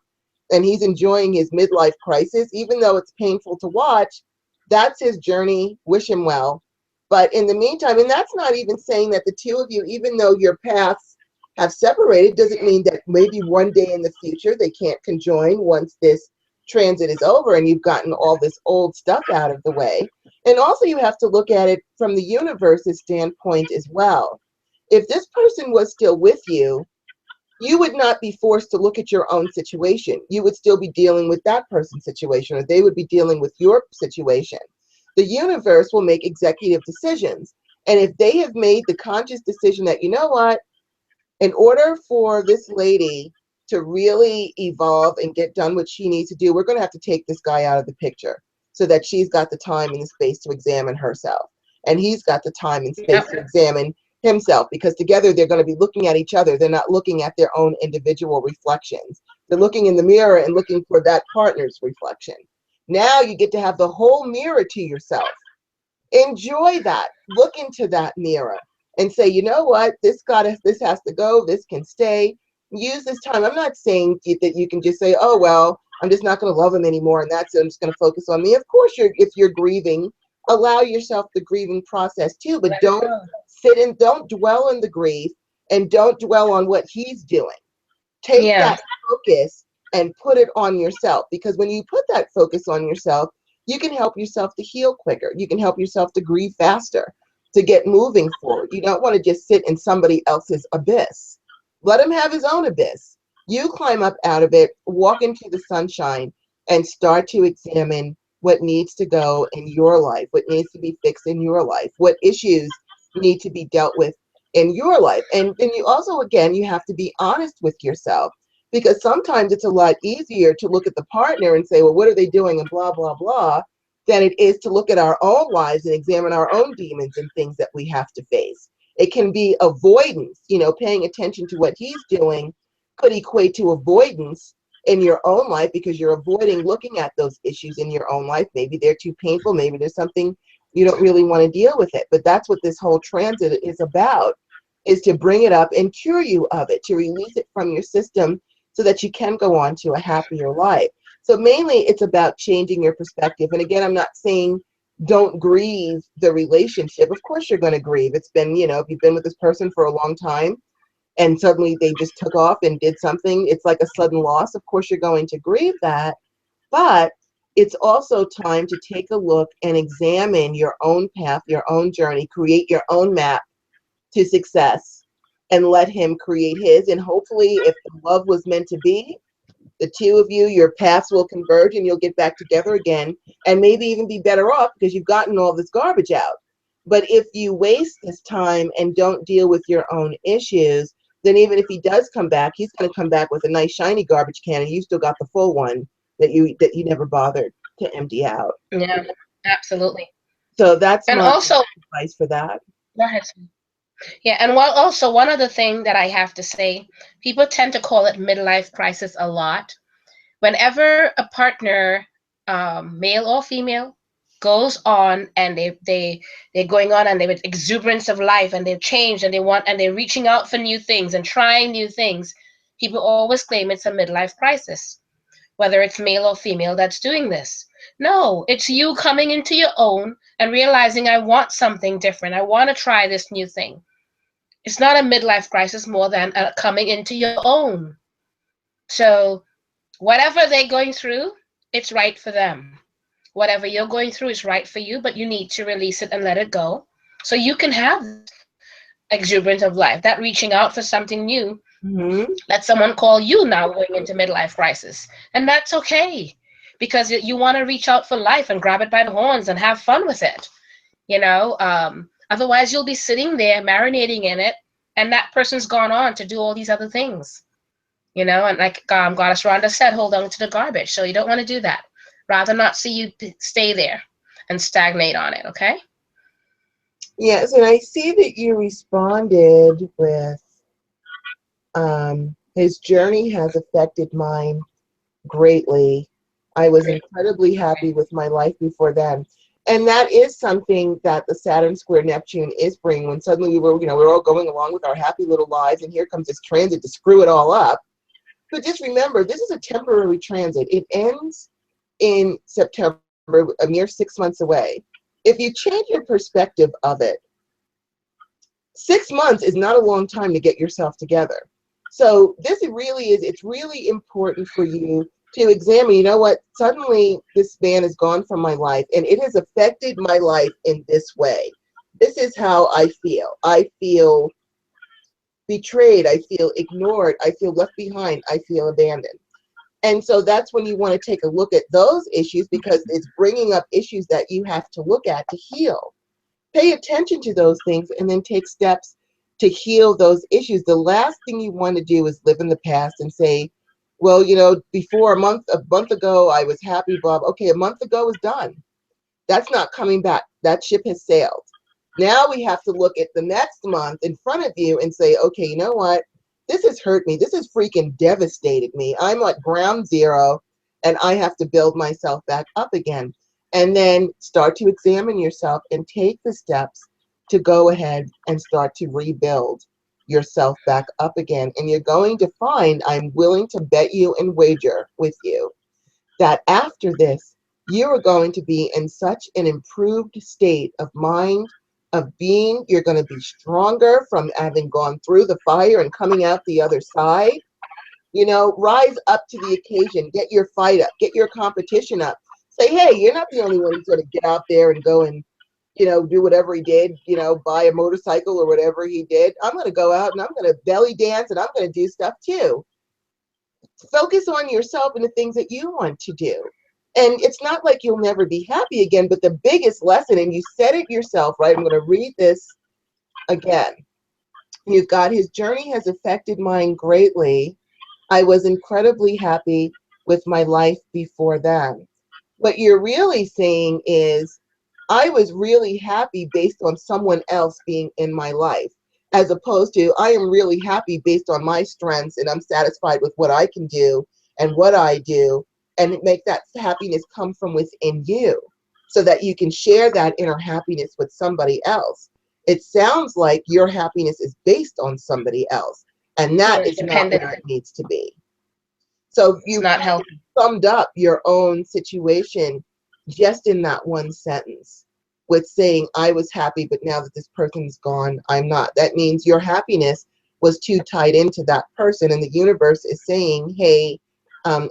[SPEAKER 1] and he's enjoying his midlife crisis, even though it's painful to watch, that's his journey. Wish him well. But in the meantime, and that's not even saying that the two of you, even though your paths have separated, doesn't mean that maybe one day in the future they can't conjoin once this transit is over and you've gotten all this old stuff out of the way. And also you have to look at it from the universe's standpoint as well. If this person was still with you, you would not be forced to look at your own situation. You would still be dealing with that person's situation, or they would be dealing with your situation. The universe will make executive decisions. And if they have made the conscious decision that, you know what, in order for this lady to really evolve and get done what she needs to do, we're going to have to take this guy out of the picture so that she's got the time and the space to examine herself. And he's got the time and space to examine himself, because together they're going to be looking at each other. They're not looking at their own individual reflections. They're looking in the mirror and looking for that partner's reflection. Now you get to have the whole mirror to yourself. Enjoy that. Look into that mirror and say, you know what, this has to go, this can stay. Use this time. I'm not saying that you can just say, oh, well, I'm just not going to love him anymore, and I'm just going to focus on me. Of course, if you're grieving, allow yourself the grieving process too, but don't dwell in the grief and don't dwell on what he's doing. Take that focus and put it on yourself, because when you put that focus on yourself, you can help yourself to heal quicker. You can help yourself to grieve faster, to get moving forward. You don't want to just sit in somebody else's abyss. Let him have his own abyss. You climb up out of it, walk into the sunshine, and start to examine what needs to go in your life, what needs to be fixed in your life, what issues need to be dealt with in your life. And then you also, again, you have to be honest with yourself, because sometimes it's a lot easier to look at the partner and say, well, what are they doing and blah, blah, blah, than it is to look at our own lives and examine our own demons and things that we have to face. It can be avoidance, paying attention to what he's doing could equate to avoidance in your own life, because you're avoiding looking at those issues in your own life. Maybe they're too painful. Maybe there's something you don't really want to deal with it. But that's what this whole transit is about, is to bring it up and cure you of it, to release it from your system so that you can go on to a happier life. So mainly it's about changing your perspective. And again, I'm not saying don't grieve the relationship. Of course you're going to grieve. It's been, if you've been with this person for a long time and suddenly they just took off and did something, it's like a sudden loss. Of course you're going to grieve that. But it's also time to take a look and examine your own path, your own journey, create your own map to success, and let him create his. And hopefully, if the love was meant to be, the two of you, your paths will converge and you'll get back together again, and maybe even be better off because you've gotten all this garbage out. But if you waste this time and don't deal with your own issues, then even if he does come back, he's going to come back with a nice shiny garbage can, and you still got the full one that you never bothered to empty out.
[SPEAKER 2] Yeah, absolutely.
[SPEAKER 1] So that's
[SPEAKER 2] and
[SPEAKER 1] my
[SPEAKER 2] also
[SPEAKER 1] advice for that.
[SPEAKER 2] Go ahead. Yeah, and also one other thing that I have to say, people tend to call it midlife crisis a lot. Whenever a partner, male or female, goes on and they're going on and they're with exuberance of life and they've changed and they're reaching out for new things and trying new things, people always claim it's a midlife crisis. whether it's male or female, that's doing this. No, it's you coming into your own and realizing I want something different. I want to try this new thing. It's not a midlife crisis more than a coming into your own. So whatever they're going through, it's right for them. Whatever you're going through is right for you, but you need to release it and let it go so you can have exuberance of life, that reaching out for something new.
[SPEAKER 1] Mm-hmm.
[SPEAKER 2] Let someone call you now going into midlife crisis. And that's okay because you want to reach out for life and grab it by the horns and have fun with it. Otherwise, you'll be sitting there marinating in it, and that person's gone on to do all these other things. And like Goddess Rhonda said, hold on to the garbage. So you don't want to do that. Rather not see you stay there and stagnate on it, okay?
[SPEAKER 1] Yes, and I see that you responded with, his journey has affected mine greatly. I was incredibly happy with my life before then. And that is something that the Saturn square Neptune is bringing. When suddenly we're all going along with our happy little lives, and here comes this transit to screw it all up. But just remember, this is a temporary transit. It ends in September, a mere 6 months away. If you change your perspective of it, 6 months is not a long time to get yourself together. So this really is, it's really important for you to examine, you know what, suddenly this man is gone from my life and it has affected my life in this way. This is how I feel. I feel betrayed. I feel ignored. I feel left behind. I feel abandoned. And so that's when you want to take a look at those issues, because it's bringing up issues that you have to look at to heal. Pay attention to those things and then take steps to heal those issues. The last thing you want to do is live in the past and say, well, before a month ago, I was happy, Bob. Okay, a month ago is done. That's not coming back. That ship has sailed. Now we have to look at the next month in front of you and say, okay, you know what? This has hurt me. This has freaking devastated me. I'm at ground zero and I have to build myself back up again. And then start to examine yourself and take the steps to go ahead and start to rebuild yourself back up again. And you're going to find, I'm willing to bet you and wager with you, that after this, you are going to be in such an improved state of mind, of being. You're going to be stronger from having gone through the fire and coming out the other side. Rise up to the occasion. Get your fight up. Get your competition up. Say, hey, you're not the only one who's going to get out there and go and, do whatever he did, buy a motorcycle or whatever he did. I'm going to go out and I'm going to belly dance and I'm going to do stuff too. Focus on yourself and the things that you want to do. And it's not like you'll never be happy again, but the biggest lesson, and you said it yourself, right? I'm going to read this again. You've got, his journey has affected mine greatly. I was incredibly happy with my life before then. What you're really saying is, I was really happy based on someone else being in my life, as opposed to, I am really happy based on my strengths and I'm satisfied with what I can do and what I do, and make that happiness come from within you so that you can share that inner happiness with somebody else. It sounds like your happiness is based on somebody else, and that is not where it needs to be. So you
[SPEAKER 2] not healthy.
[SPEAKER 1] Summed up your own situation just in that one sentence with saying, I was happy, but now that this person's gone, I'm not. That means your happiness was too tied into that person, and the universe is saying, hey,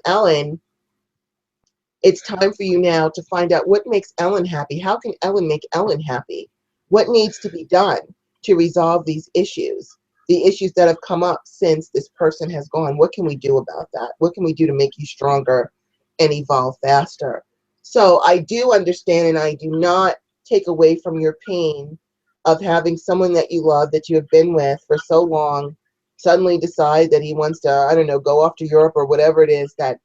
[SPEAKER 1] Ellen, it's time for you now to find out what makes Ellen happy. How can Ellen make Ellen happy? What needs to be done to resolve these issues? The issues that have come up since this person has gone. What can we do about that? What can we do to make you stronger and evolve faster? So I do understand, and I do not take away from your pain of having someone that you love, that you have been with for so long, suddenly decide that he wants to, I don't know, go off to Europe or whatever it is that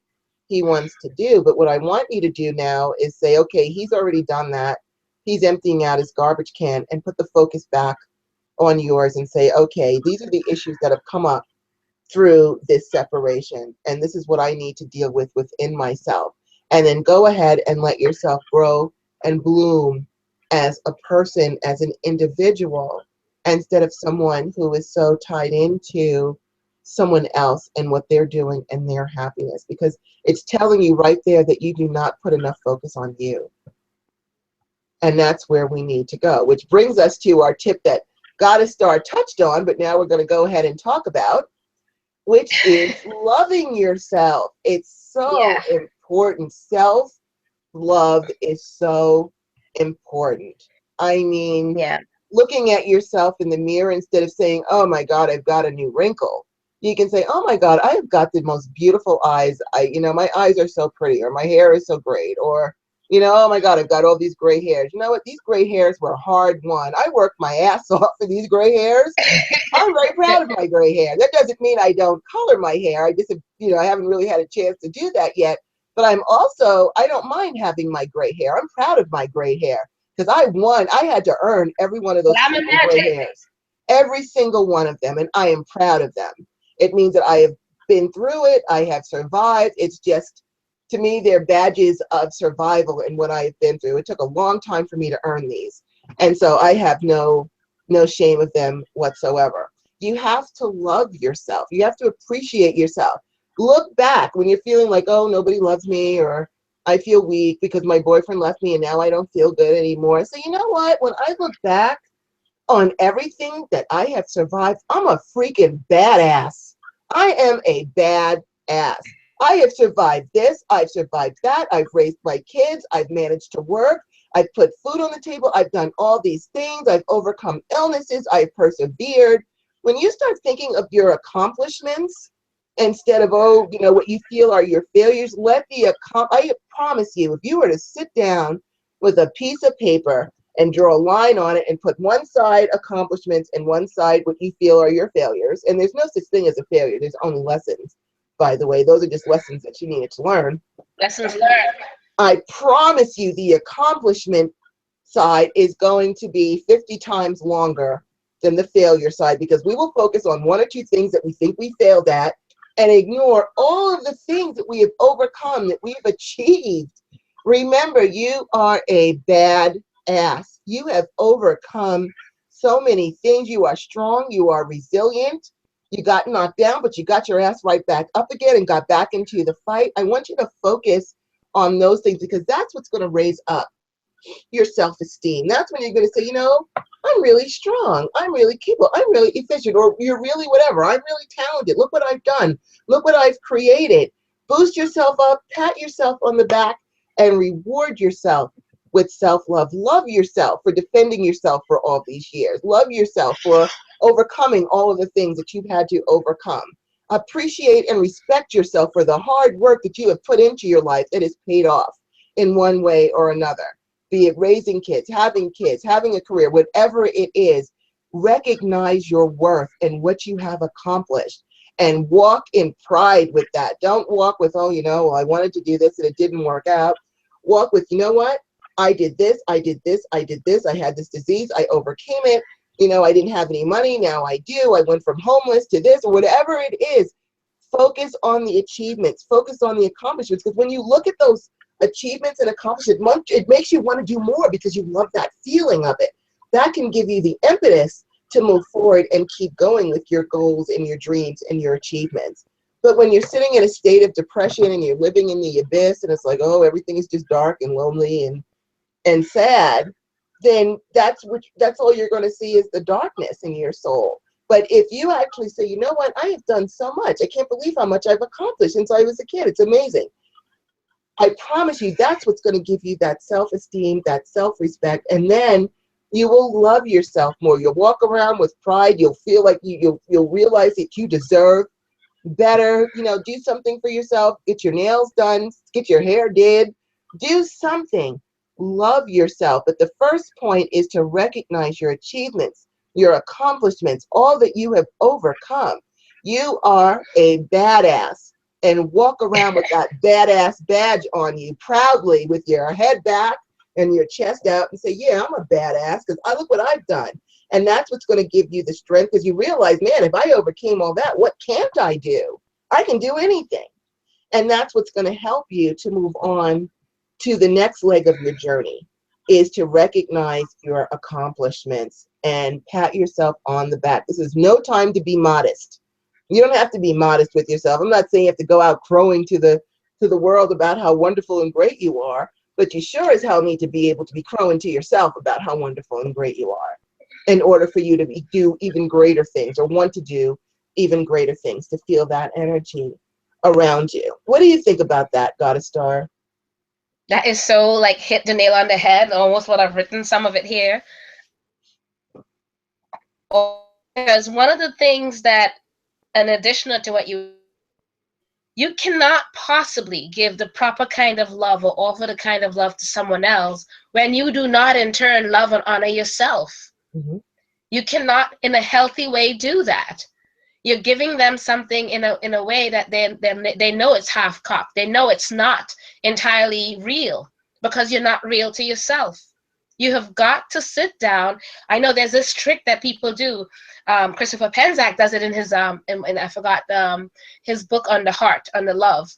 [SPEAKER 1] he wants to do. But what I want you to do now is say, okay, he's already done that. He's emptying out his garbage can, and put the focus back on yours and say, okay, these are the issues that have come up through this separation, and this is what I need to deal with within myself. And then go ahead and let yourself grow and bloom as a person, as an individual, instead of someone who is so tied into someone else and what they're doing and their happiness, because it's telling you right there that you do not put enough focus on you. And that's where we need to go, which brings us to our tip that Goddess Star touched on, but now we're going to go ahead and talk about, which is loving yourself. It's so
[SPEAKER 2] Yeah.
[SPEAKER 1] important. Self-love is so important. I mean,
[SPEAKER 2] Yeah.
[SPEAKER 1] looking at yourself in the mirror instead of saying, oh my God, I've got a new wrinkle. You can say, oh my God, I have got the most beautiful eyes. My eyes are so pretty, or my hair is so great, or, oh my God, I've got all these gray hairs. You know what? These gray hairs were hard won. I worked my ass off for these gray hairs. I'm very proud of my gray hair. That doesn't mean I don't color my hair. I just, I haven't really had a chance to do that yet. But I don't mind having my gray hair. I'm proud of my gray hair because I had to earn every one of
[SPEAKER 2] But
[SPEAKER 1] those
[SPEAKER 2] I'm
[SPEAKER 1] freaking gray
[SPEAKER 2] imagining.
[SPEAKER 1] hairs. Every single one of them. And I am proud of them. It means that I have been through it. I have survived. It's just, to me, they're badges of survival in what I have been through. It took a long time for me to earn these. And so I have no shame of them whatsoever. You have to love yourself. You have to appreciate yourself. Look back when you're feeling like, oh, nobody loves me, or I feel weak because my boyfriend left me and now I don't feel good anymore. So you know what? When I look back on everything that I have survived, I'm a freaking badass. I am a badass. I have survived this. I've survived that. I've raised my kids. I've managed to work. I've put food on the table. I've done all these things. I've overcome illnesses. I've persevered. When you start thinking of your accomplishments instead of, what you feel are your failures, I promise you, if you were to sit down with a piece of paper and draw a line on it and put one side accomplishments and one side what you feel are your failures, and there's no such thing as a failure. There's only lessons, by the way. Those are just lessons that you needed to learn.
[SPEAKER 2] Lessons learned.
[SPEAKER 1] I promise you the accomplishment side is going to be 50 times longer than the failure side, because we will focus on one or two things that we think we failed at and ignore all of the things that we have overcome, that we've achieved. Remember, you are a badass. You have overcome so many things. You are strong. You are resilient. You got knocked down, but you got your ass right back up again and got back into the fight. I want you to focus on those things, because that's what's going to raise up your self-esteem. That's when you're going to say, I'm really strong. I'm really capable. I'm really efficient, or you're really whatever. I'm really talented. Look what I've done. Look what I've created. Boost yourself up, pat yourself on the back, and reward yourself with self-love. Love yourself for defending yourself for all these years. Love yourself for overcoming all of the things that you've had to overcome. Appreciate and respect yourself for the hard work that you have put into your life that has paid off in one way or another. Be it raising kids, having a career, whatever it is, recognize your worth and what you have accomplished and walk in pride with that. Don't walk with, well, I wanted to do this and it didn't work out. Walk with, you know what? I did this, I did this, I did this. I had this disease, I overcame it. I didn't have any money, now I do. I went from homeless to this, or whatever it is. Focus on the achievements, focus on the accomplishments, because when you look at those achievements and accomplishments, it makes you want to do more because you love that feeling of it. That can give you the impetus to move forward and keep going with your goals and your dreams and your achievements. But when you're sitting in a state of depression and you're living in the abyss and it's like, oh, everything is just dark and lonely and sad, then that's all you're going to see is the darkness in your soul. But if you actually say, you know what, I have done so much. I can't believe how much I've accomplished since I was a kid. It's amazing. I promise you, that's what's going to give you that self-esteem, that self-respect, and then you will love yourself more. You'll walk around with pride. You'll feel like you'll realize that you deserve better. Do something for yourself. Get your nails done. Get your hair did. Do something. Love yourself. But the first point is to recognize your achievements, your accomplishments, all that you have overcome. You are a badass. And walk around with that badass badge on you proudly with your head back and your chest out and say, yeah, I'm a badass because I look what I've done. And that's what's going to give you the strength, because you realize, man, if I overcame all that, what can't I do? I can do anything. And that's what's going to help you to move on to the next leg of your journey, is to recognize your accomplishments and pat yourself on the back. This is no time to be modest. You don't have to be modest with yourself. I'm not saying you have to go out crowing to the world about how wonderful and great you are, but you sure as hell need to be able to be crowing to yourself about how wonderful and great you are in order for you to do even greater things or want to do even greater things, to feel that energy around you. What do you think about that, Goddess Star?
[SPEAKER 2] That is so like hit the nail on the head, almost what I've written some of it here. Because one of the things that, in addition to what you cannot possibly give the proper kind of love or offer the kind of love to someone else when you do not in turn love and honor yourself.
[SPEAKER 1] Mm-hmm.
[SPEAKER 2] You cannot in a healthy way do that. You're giving them something in a way that they know it's half cocked. They know it's not entirely real because you're not real to yourself. You have got to sit down. I know there's this trick that people do. Christopher Penczak does it in his and I forgot his book on the heart, on the love.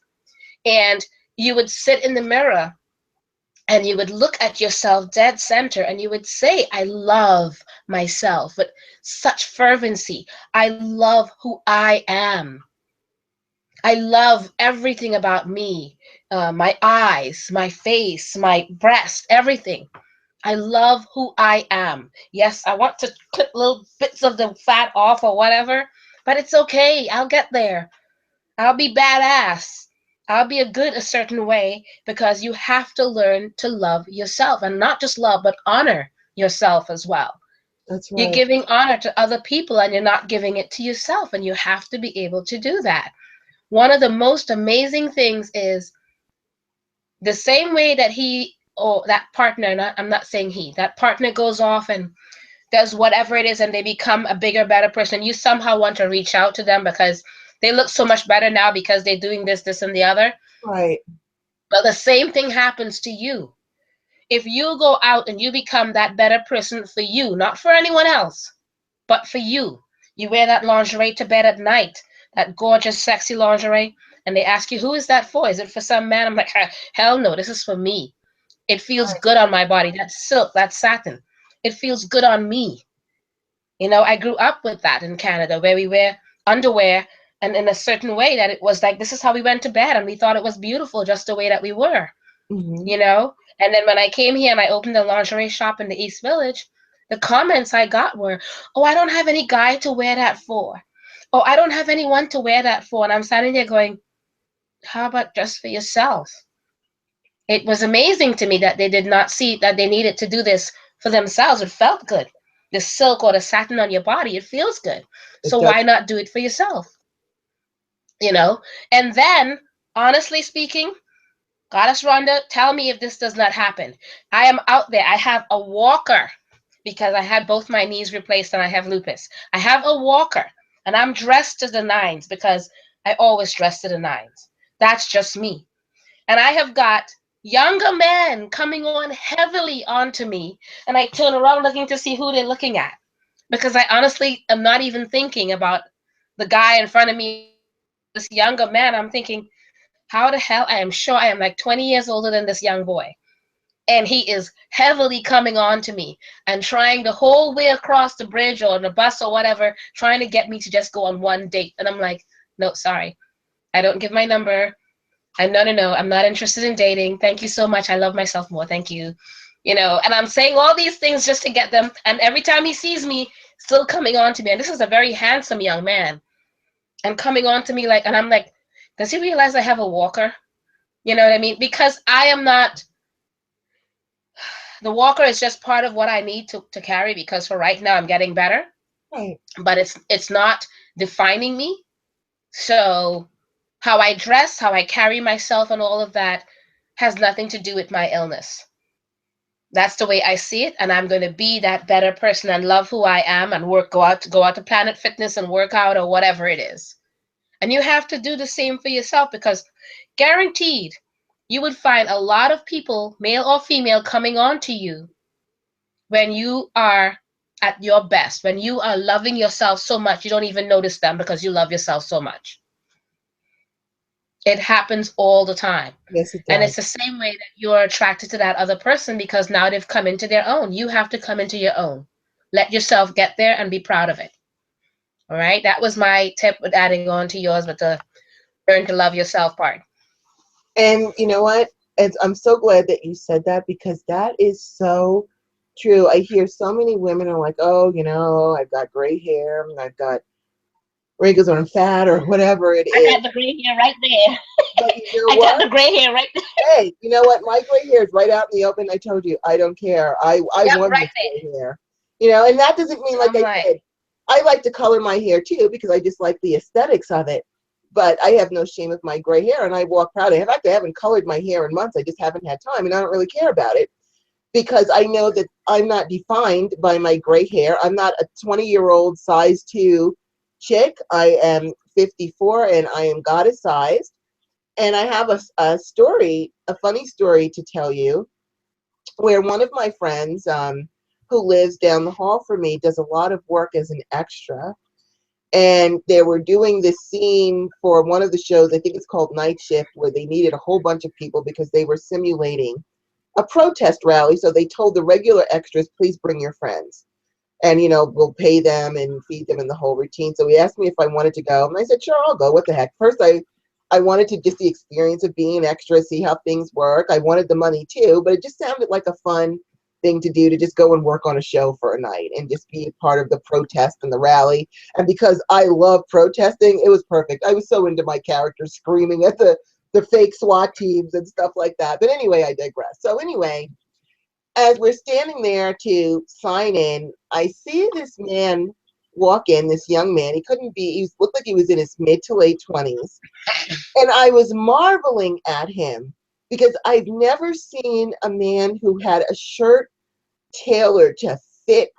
[SPEAKER 2] And you would sit in the mirror and you would look at yourself dead center and you would say, I love myself with such fervency. I love who I am. I love everything about me, my eyes, my face, my breast, everything. I love who I am. Yes, I want to clip little bits of the fat off or whatever, but it's okay. I'll get there. I'll be badass. I'll be a good a certain way because you have to learn to love yourself and not just love, but honor yourself as well.
[SPEAKER 1] That's
[SPEAKER 2] You're
[SPEAKER 1] right.
[SPEAKER 2] giving honor to other people and you're not giving it to yourself, and you have to be able to do that. One of the most amazing things is the same way that he or that partner, I'm not saying he, that partner goes off and does whatever it is and they become a bigger, better person. You somehow want to reach out to them because they look so much better now because they're doing this, this, and the other.
[SPEAKER 1] Right.
[SPEAKER 2] But the same thing happens to you. If you go out and you become that better person for you, not for anyone else, but for you, you wear that lingerie to bed at night, that gorgeous, sexy lingerie, and they ask you, who is that for? Is it for some man? I'm like, hell no, this is for me. It feels
[SPEAKER 1] Right.
[SPEAKER 2] good on my body. That silk, that satin, it feels good on me. You know, I grew up with that in Canada where we wear underwear and in a certain way that it was like, this is how we went to bed and we thought it was beautiful just the way that we were,
[SPEAKER 1] Mm-hmm.
[SPEAKER 2] you know? And then when I came here and I opened a lingerie shop in the East Village, the comments I got were, oh, I don't have any guy to wear that for. Oh, I don't have anyone to wear that for. And I'm standing there going, how about just for yourself? It was amazing to me that they did not see that they needed to do this for themselves. It felt good. The silk or the satin on your body, it feels good.
[SPEAKER 1] It
[SPEAKER 2] So
[SPEAKER 1] does.
[SPEAKER 2] why not do it for yourself? You know? And then, honestly speaking, Goddess Rhonda, tell me if this does not happen. I am out there. I have a walker because I had both my knees replaced and I have lupus. I have a walker and I'm dressed to the nines because I always dress to the nines. That's just me. And I have got younger men coming on heavily onto me, and I turn around looking to see who they're looking at because I honestly am not even thinking about the guy in front of me or this younger man. I'm thinking, how the hell? I am sure I am like 20 years older than this young boy. And he is heavily coming on to me and trying the whole way across the bridge or the bus or whatever, trying to get me to just go on one date. And I'm like, no, sorry. I don't give my number. I'm no, I'm not interested in dating. Thank you so much. I love myself more. Thank you. You know, and I'm saying all these things just to get them. And every time he sees me, still coming on to me. And this is a very handsome young man. And coming on to me like, and I'm like, does he realize I have a walker? You know what I mean? Because I am not, the walker is just part of what I need to carry because for right now I'm getting better.
[SPEAKER 1] Right.
[SPEAKER 2] But it's not defining me. So how I dress, how I carry myself, and all of that has nothing to do with my illness. That's the way I see it, and I'm going to be that better person and love who I am and go out to Planet Fitness and work out or whatever it is. And you have to do the same for yourself because guaranteed you would find a lot of people, male or female, coming on to you when you are at your best, when you are loving yourself so much you don't even notice them because you love yourself so much. It happens all the time.
[SPEAKER 1] Yes, it
[SPEAKER 2] And
[SPEAKER 1] does.
[SPEAKER 2] it's the same way that you're attracted to that other person because now they've come into their own. You have to come into your own. Let yourself get there and be proud of it. All right. That was my tip with adding on to yours, but the learn to love yourself part.
[SPEAKER 1] And you know what? I'm so glad that you said that because that is so true. I hear so many women are like, oh, I've got gray hair and I've got wrinkles or I'm fat or whatever it
[SPEAKER 2] I
[SPEAKER 1] is.
[SPEAKER 2] got the gray hair right there.
[SPEAKER 1] But you know
[SPEAKER 2] I got
[SPEAKER 1] what?
[SPEAKER 2] the gray hair right there.
[SPEAKER 1] Hey, you know what? My gray hair is right out in the open. I told you, I don't care. I
[SPEAKER 2] Yep,
[SPEAKER 1] won
[SPEAKER 2] right
[SPEAKER 1] this
[SPEAKER 2] there.
[SPEAKER 1] gray hair. And that doesn't mean, like
[SPEAKER 2] I'm
[SPEAKER 1] I
[SPEAKER 2] like,
[SPEAKER 1] said, I like to color my hair too because I just like the aesthetics of it. But I have no shame with my gray hair and I walk proud. In fact, I haven't colored my hair in months. I just haven't had time and I don't really care about it because I know that I'm not defined by my gray hair. I'm not a 20-year-old size 2 chick. I am 54 and I am goddess sized. And I have a story, a funny story to tell you, where one of my friends who lives down the hall from me does a lot of work as an extra. And they were doing this scene for one of the shows, I think it's called Night Shift, where they needed a whole bunch of people because they were simulating a protest rally. So they told the regular extras, please bring your friends. And, we'll pay them and feed them in the whole routine. So he asked me if I wanted to go. And I said, sure, I'll go. What the heck? First, I wanted to just the experience of being an extra, see how things work. I wanted the money too, but it just sounded like a fun thing to do to just go and work on a show for a night and just be part of the protest and the rally. And because I love protesting, it was perfect. I was so into my character screaming at the fake SWAT teams and stuff like that. But anyway, I digress. So anyway, as we're standing there to sign in, I see this man walk in, this young man. He looked like he was in his mid to late 20s. And I was marveling at him because I've never seen a man who had a shirt tailored to fit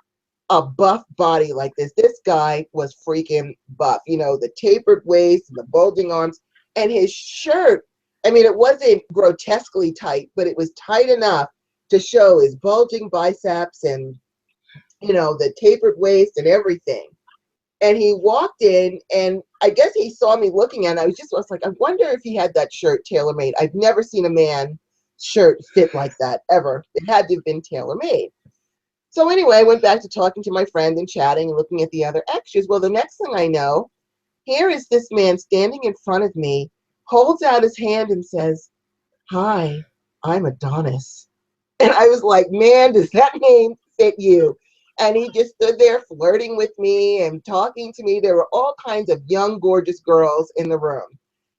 [SPEAKER 1] a buff body like this. This guy was freaking buff, the tapered waist and the bulging arms. And his shirt, I mean, it wasn't grotesquely tight, but it was tight enough to show his bulging biceps and, the tapered waist and everything. And he walked in, and I guess he saw me looking at it. I was like, I wonder if he had that shirt tailor made. I've never seen a man shirt fit like that ever. It had to have been tailor made. So anyway, I went back to talking to my friend and chatting and looking at the other extras. Well, the next thing I know, here is this man standing in front of me, holds out his hand and says, hi, I'm Adonis. And I was like, man, does that name fit you? And he just stood there flirting with me and talking to me. There were all kinds of young, gorgeous girls in the room.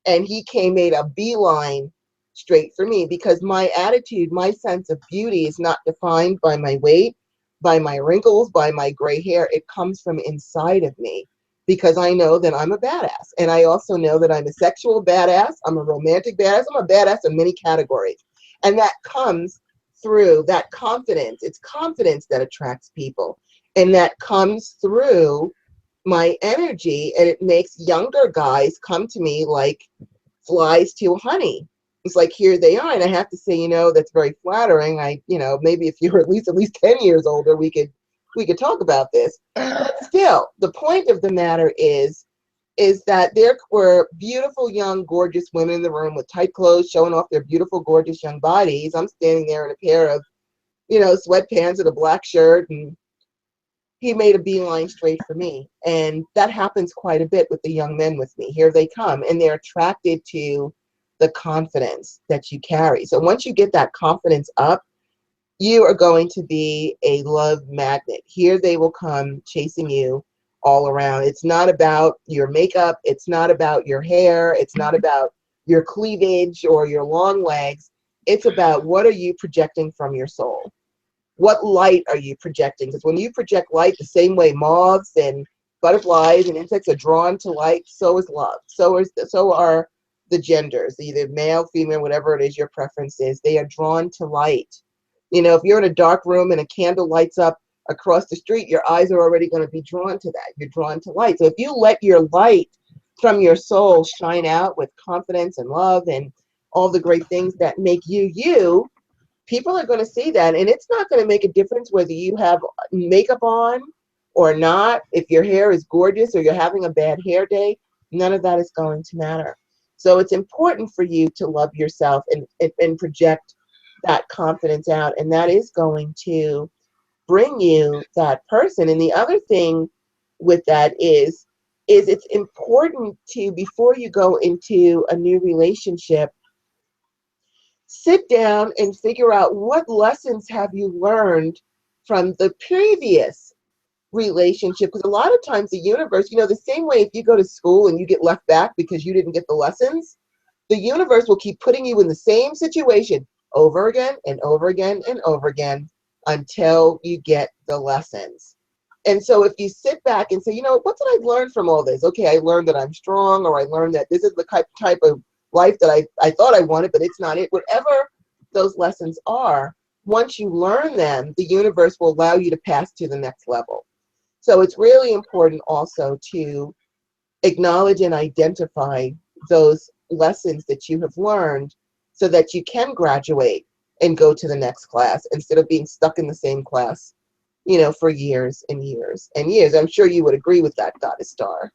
[SPEAKER 1] And he made a beeline straight for me because my attitude, my sense of beauty is not defined by my weight, by my wrinkles, by my gray hair. It comes from inside of me because I know that I'm a badass. And I also know that I'm a sexual badass. I'm a romantic badass. I'm a badass in many categories. And that comes through that confidence. It's confidence that attracts people. And that comes through my energy. And it makes younger guys come to me like flies to honey. It's like, here they are. And I have to say, that's very flattering. Maybe if you were at least 10 years older, we could talk about this. But still, the point of the matter is that there were beautiful, young, gorgeous women in the room with tight clothes showing off their beautiful, gorgeous young bodies. I'm standing there in a pair of, sweatpants and a black shirt, and he made a beeline straight for me. And that happens quite a bit with the young men with me. Here they come, and they're attracted to the confidence that you carry. So once you get that confidence up, you are going to be a love magnet. Here they will come chasing you all around. It's not about your makeup. It's not about your hair. It's not about your cleavage or your long legs. It's about what are you projecting from your soul? What light are you projecting? Because when you project light the same way moths and butterflies and insects are drawn to light, so is love. So are the genders, either male, female, whatever it is your preference is. They are drawn to light. If you're in a dark room and a candle lights up across the street, your eyes are already going to be drawn to that. You're drawn to light. So if you let your light from your soul shine out with confidence and love and all the great things that make you you, people are going to see that. And it's not going to make a difference whether you have makeup on or not. If your hair is gorgeous or you're having a bad hair day, none of that is going to matter. So it's important for you to love yourself and project that confidence out. And that is going to bring you that person. And the other thing with that is is it's important to, before you go into a new relationship, sit down and figure out what lessons have you learned from the previous relationship. Because a lot of times the universe, the same way if you go to school and you get left back because you didn't get the lessons, the universe will keep putting you in the same situation over again and over again and over again until you get the lessons. And so if you sit back and say, what did I learn from all this? Okay, I learned that I'm strong, or I learned that this is the type of life that I thought I wanted, but it's not it. Whatever those lessons are, once you learn them, the universe will allow you to pass to the next level. So it's really important also to acknowledge and identify those lessons that you have learned so that you can graduate and go to the next class instead of being stuck in the same class, for years and years and years. I'm sure you would agree with that, Goddess Star.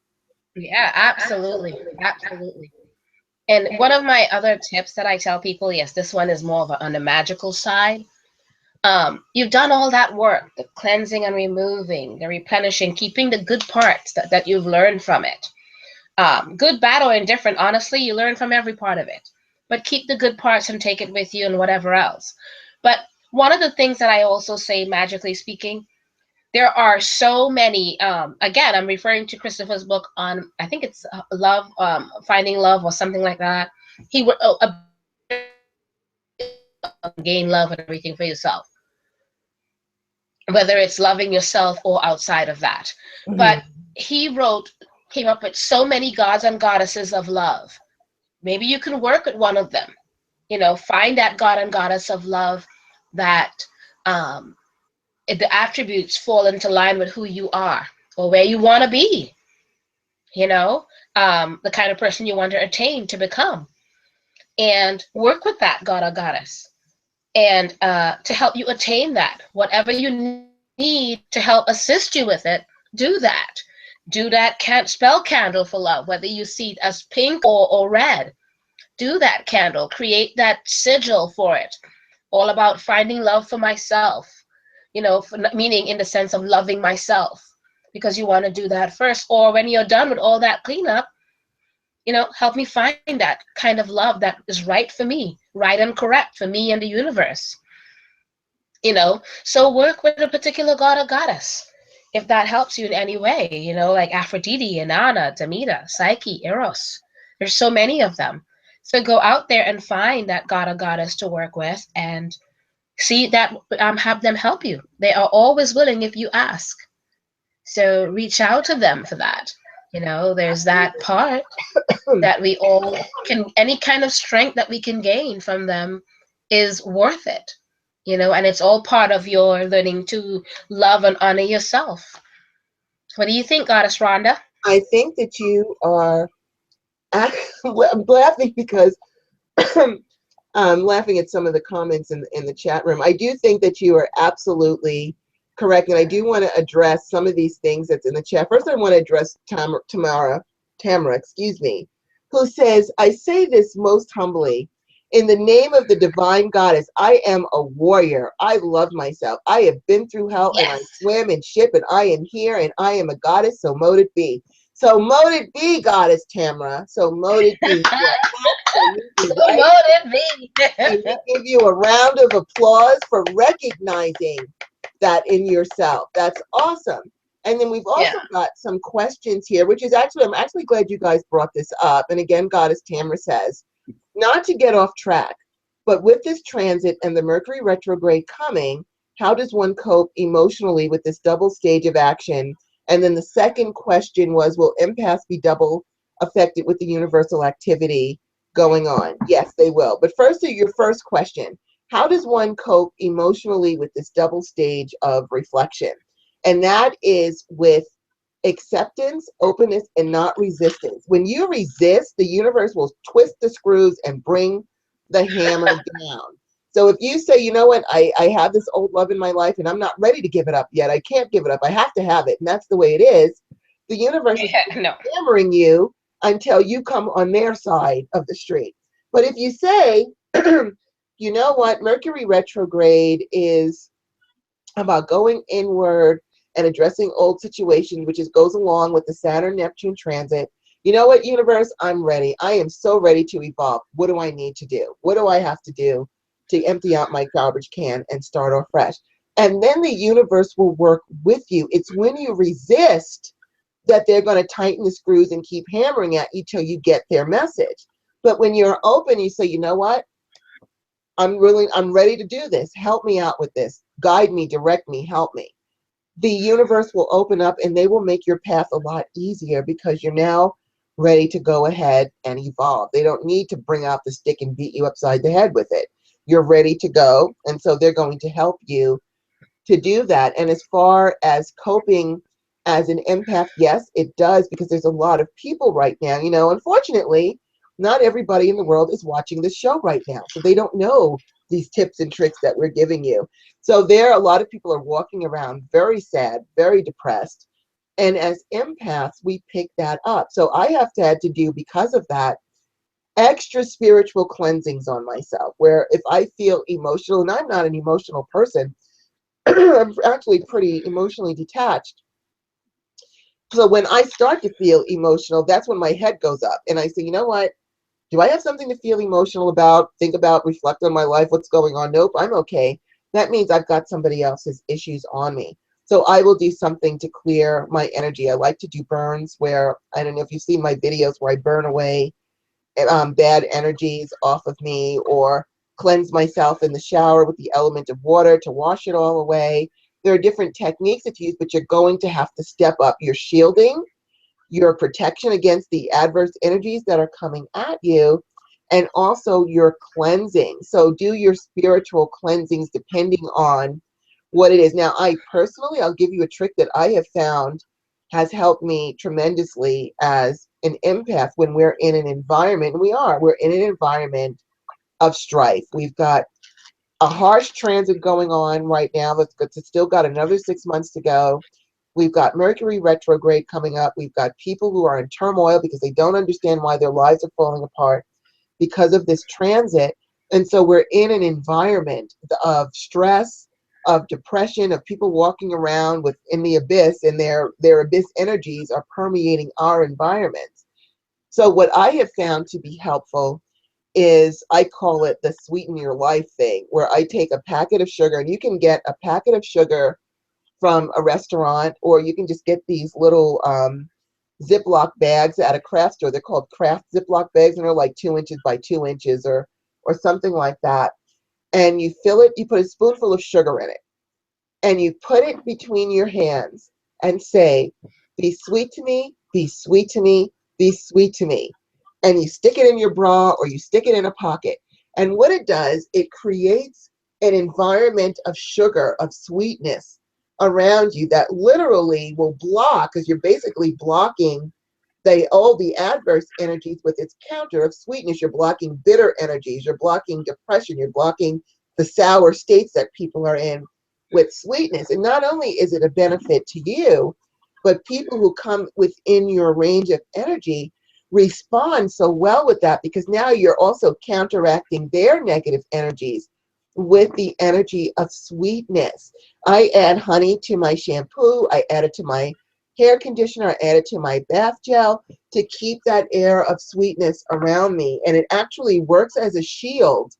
[SPEAKER 2] Yeah, absolutely. Absolutely. And one of my other tips that I tell people, yes, this one is more of on the magical side. You've done all that work, the cleansing and removing, the replenishing, keeping the good parts that you've learned from it. Good, bad, or indifferent, honestly, you learn from every part of it. But keep the good parts and take it with you and whatever else. But one of the things that I also say, magically speaking, there are so many, again, I'm referring to Christopher's book on, I think it's love, finding love or something like that. He would gain love and everything for yourself, whether it's loving yourself or outside of that.
[SPEAKER 1] Mm-hmm.
[SPEAKER 2] But he came up with so many gods and goddesses of love. Maybe you can work with one of them. Find that god and goddess of love that the attributes fall into line with who you are or where you want to be, the kind of person you want to attain to become, and work with that god or goddess. And to help you attain that, whatever you need to help assist you with it, do that. Do that spell candle for love, whether you see it as pink or red. Do that candle, create that sigil for it, all about finding love for myself, meaning in the sense of loving myself, because you want to do that first. Or when you're done with all that cleanup, help me find that kind of love that is right for me, right and correct for me and the universe. So work with a particular god or goddess, if that helps you in any way, like Aphrodite, Inanna, Demeter, Psyche, Eros. There's so many of them. So go out there and find that god or goddess to work with and see that, have them help you. They are always willing if you ask. So reach out to them for that. There's that part that we all can, any kind of strength that we can gain from them is worth it. And it's all part of your learning to love and honor yourself. What do you think, Goddess Rhonda?
[SPEAKER 1] I think that you are, I'm laughing because I'm laughing at some of the comments in the chat room. I do think that you are absolutely correct, and I do want to address some of these things that's in the chat. First, I want to address Tamara, excuse me, who says, I say this most humbly. In the name of the divine goddess, I am a warrior. I love myself. I have been through hell,
[SPEAKER 2] Yes.
[SPEAKER 1] and I swim and ship, and I am here, and I am a goddess, so mote it be. So mote it be, Goddess Tamara. So mote it be.
[SPEAKER 2] So mote it be.
[SPEAKER 1] And we give you a round of applause for recognizing that in yourself. That's awesome. And then we've also got some questions here, which is actually, I'm actually glad you guys brought this up. And again, Goddess Tamara says, not to get off track, but with this transit and the Mercury retrograde coming, how does one cope emotionally with this double stage of action? And then the second question was, will empaths be double affected with the universal activity going on? Yes, they will. But first, to your first question, how does one cope emotionally with this double stage of reflection? And that is with acceptance, openness, and not resistance. When you resist, the universe will twist the screws and bring the hammer down. So if you say, you know what, I have this old love in my life and I'm not ready to give it up yet, I can't give it up, I have to have it, and that's the way it is, the universe is hammering you until you come on their side of the street. But if you say, you know what, Mercury retrograde is about going inward and addressing old situations, which goes along with the Saturn-Neptune transit. You know what, universe? I'm ready. I am so ready to evolve. What do I need to do? What do I have to do to empty out my garbage can and start off fresh? And then the universe will work with you. It's when you resist that they're going to tighten the screws and keep hammering at you till you get their message. But when you're open, you say, you know what? I'm ready to do this. Help me out with this. Guide me, direct me, help me. The universe will open up and they will make your path a lot easier because you're now ready to go ahead and evolve. They don't need to bring out the stick and beat you upside the head with it. You're ready to go. And so they're going to help you to do that. And as far as coping as an empath, yes, it does, because there's a lot of people right now, you know, unfortunately, not everybody in the world is watching this show right now. So they don't know these tips and tricks that we're giving you. So a lot of people are walking around very sad, very depressed. And as empaths, we pick that up. So I have had to do, because of that, extra spiritual cleansings on myself, where if I feel emotional, and I'm not an emotional person, I'm actually pretty emotionally detached. So when I start to feel emotional, that's when my head goes up. And I say, you know what? Do I have something to feel emotional about, think about, reflect on my life, what's going on? Nope, I'm okay. That means I've got somebody else's issues on me. So I will do something to clear my energy. I like to do burns where, I don't know if you've seen my videos where I burn away bad energies off of me, or cleanse myself in the shower with the element of water to wash it all away. There are different techniques that you use, but you're going to have to step up your shielding, your protection against the adverse energies that are coming at you, and also your cleansing. So do your spiritual cleansings depending on what it is. Now, I'll give you a trick that I have found has helped me tremendously as an empath when we're in an environment. We're in an environment of strife. We've got a harsh transit going on right now. It's still got another 6 months to go. We've got Mercury retrograde coming up. We've got people who are in turmoil because they don't understand why their lives are falling apart because of this transit. And so we're in an environment of stress, of depression, of people walking around in the abyss, and their abyss energies are permeating our environments. So what I have found to be helpful is, I call it the sweeten your life thing, where I take a packet of sugar, and you can get a packet of sugar from a restaurant, or you can just get these little Ziploc bags at a craft store. They're called craft Ziploc bags, and they're like 2 inches by 2 inches or something like that. And you fill it, you put a spoonful of sugar in it, and you put it between your hands and say, be sweet to me, be sweet to me, be sweet to me. And you stick it in your bra or you stick it in a pocket. And what it does, it creates an environment of sugar, of sweetness around you that literally will block, because you're basically blocking all the adverse energies with its counter of sweetness. You're blocking bitter energies, you're blocking depression, you're blocking the sour states that people are in with sweetness. And not only is it a benefit to you, but people who come within your range of energy respond so well with that, because now you're also counteracting their negative energies with the energy of sweetness. I add honey to my shampoo, I add it to my hair conditioner, I add it to my bath gel to keep that air of sweetness around me. And it actually works as a shield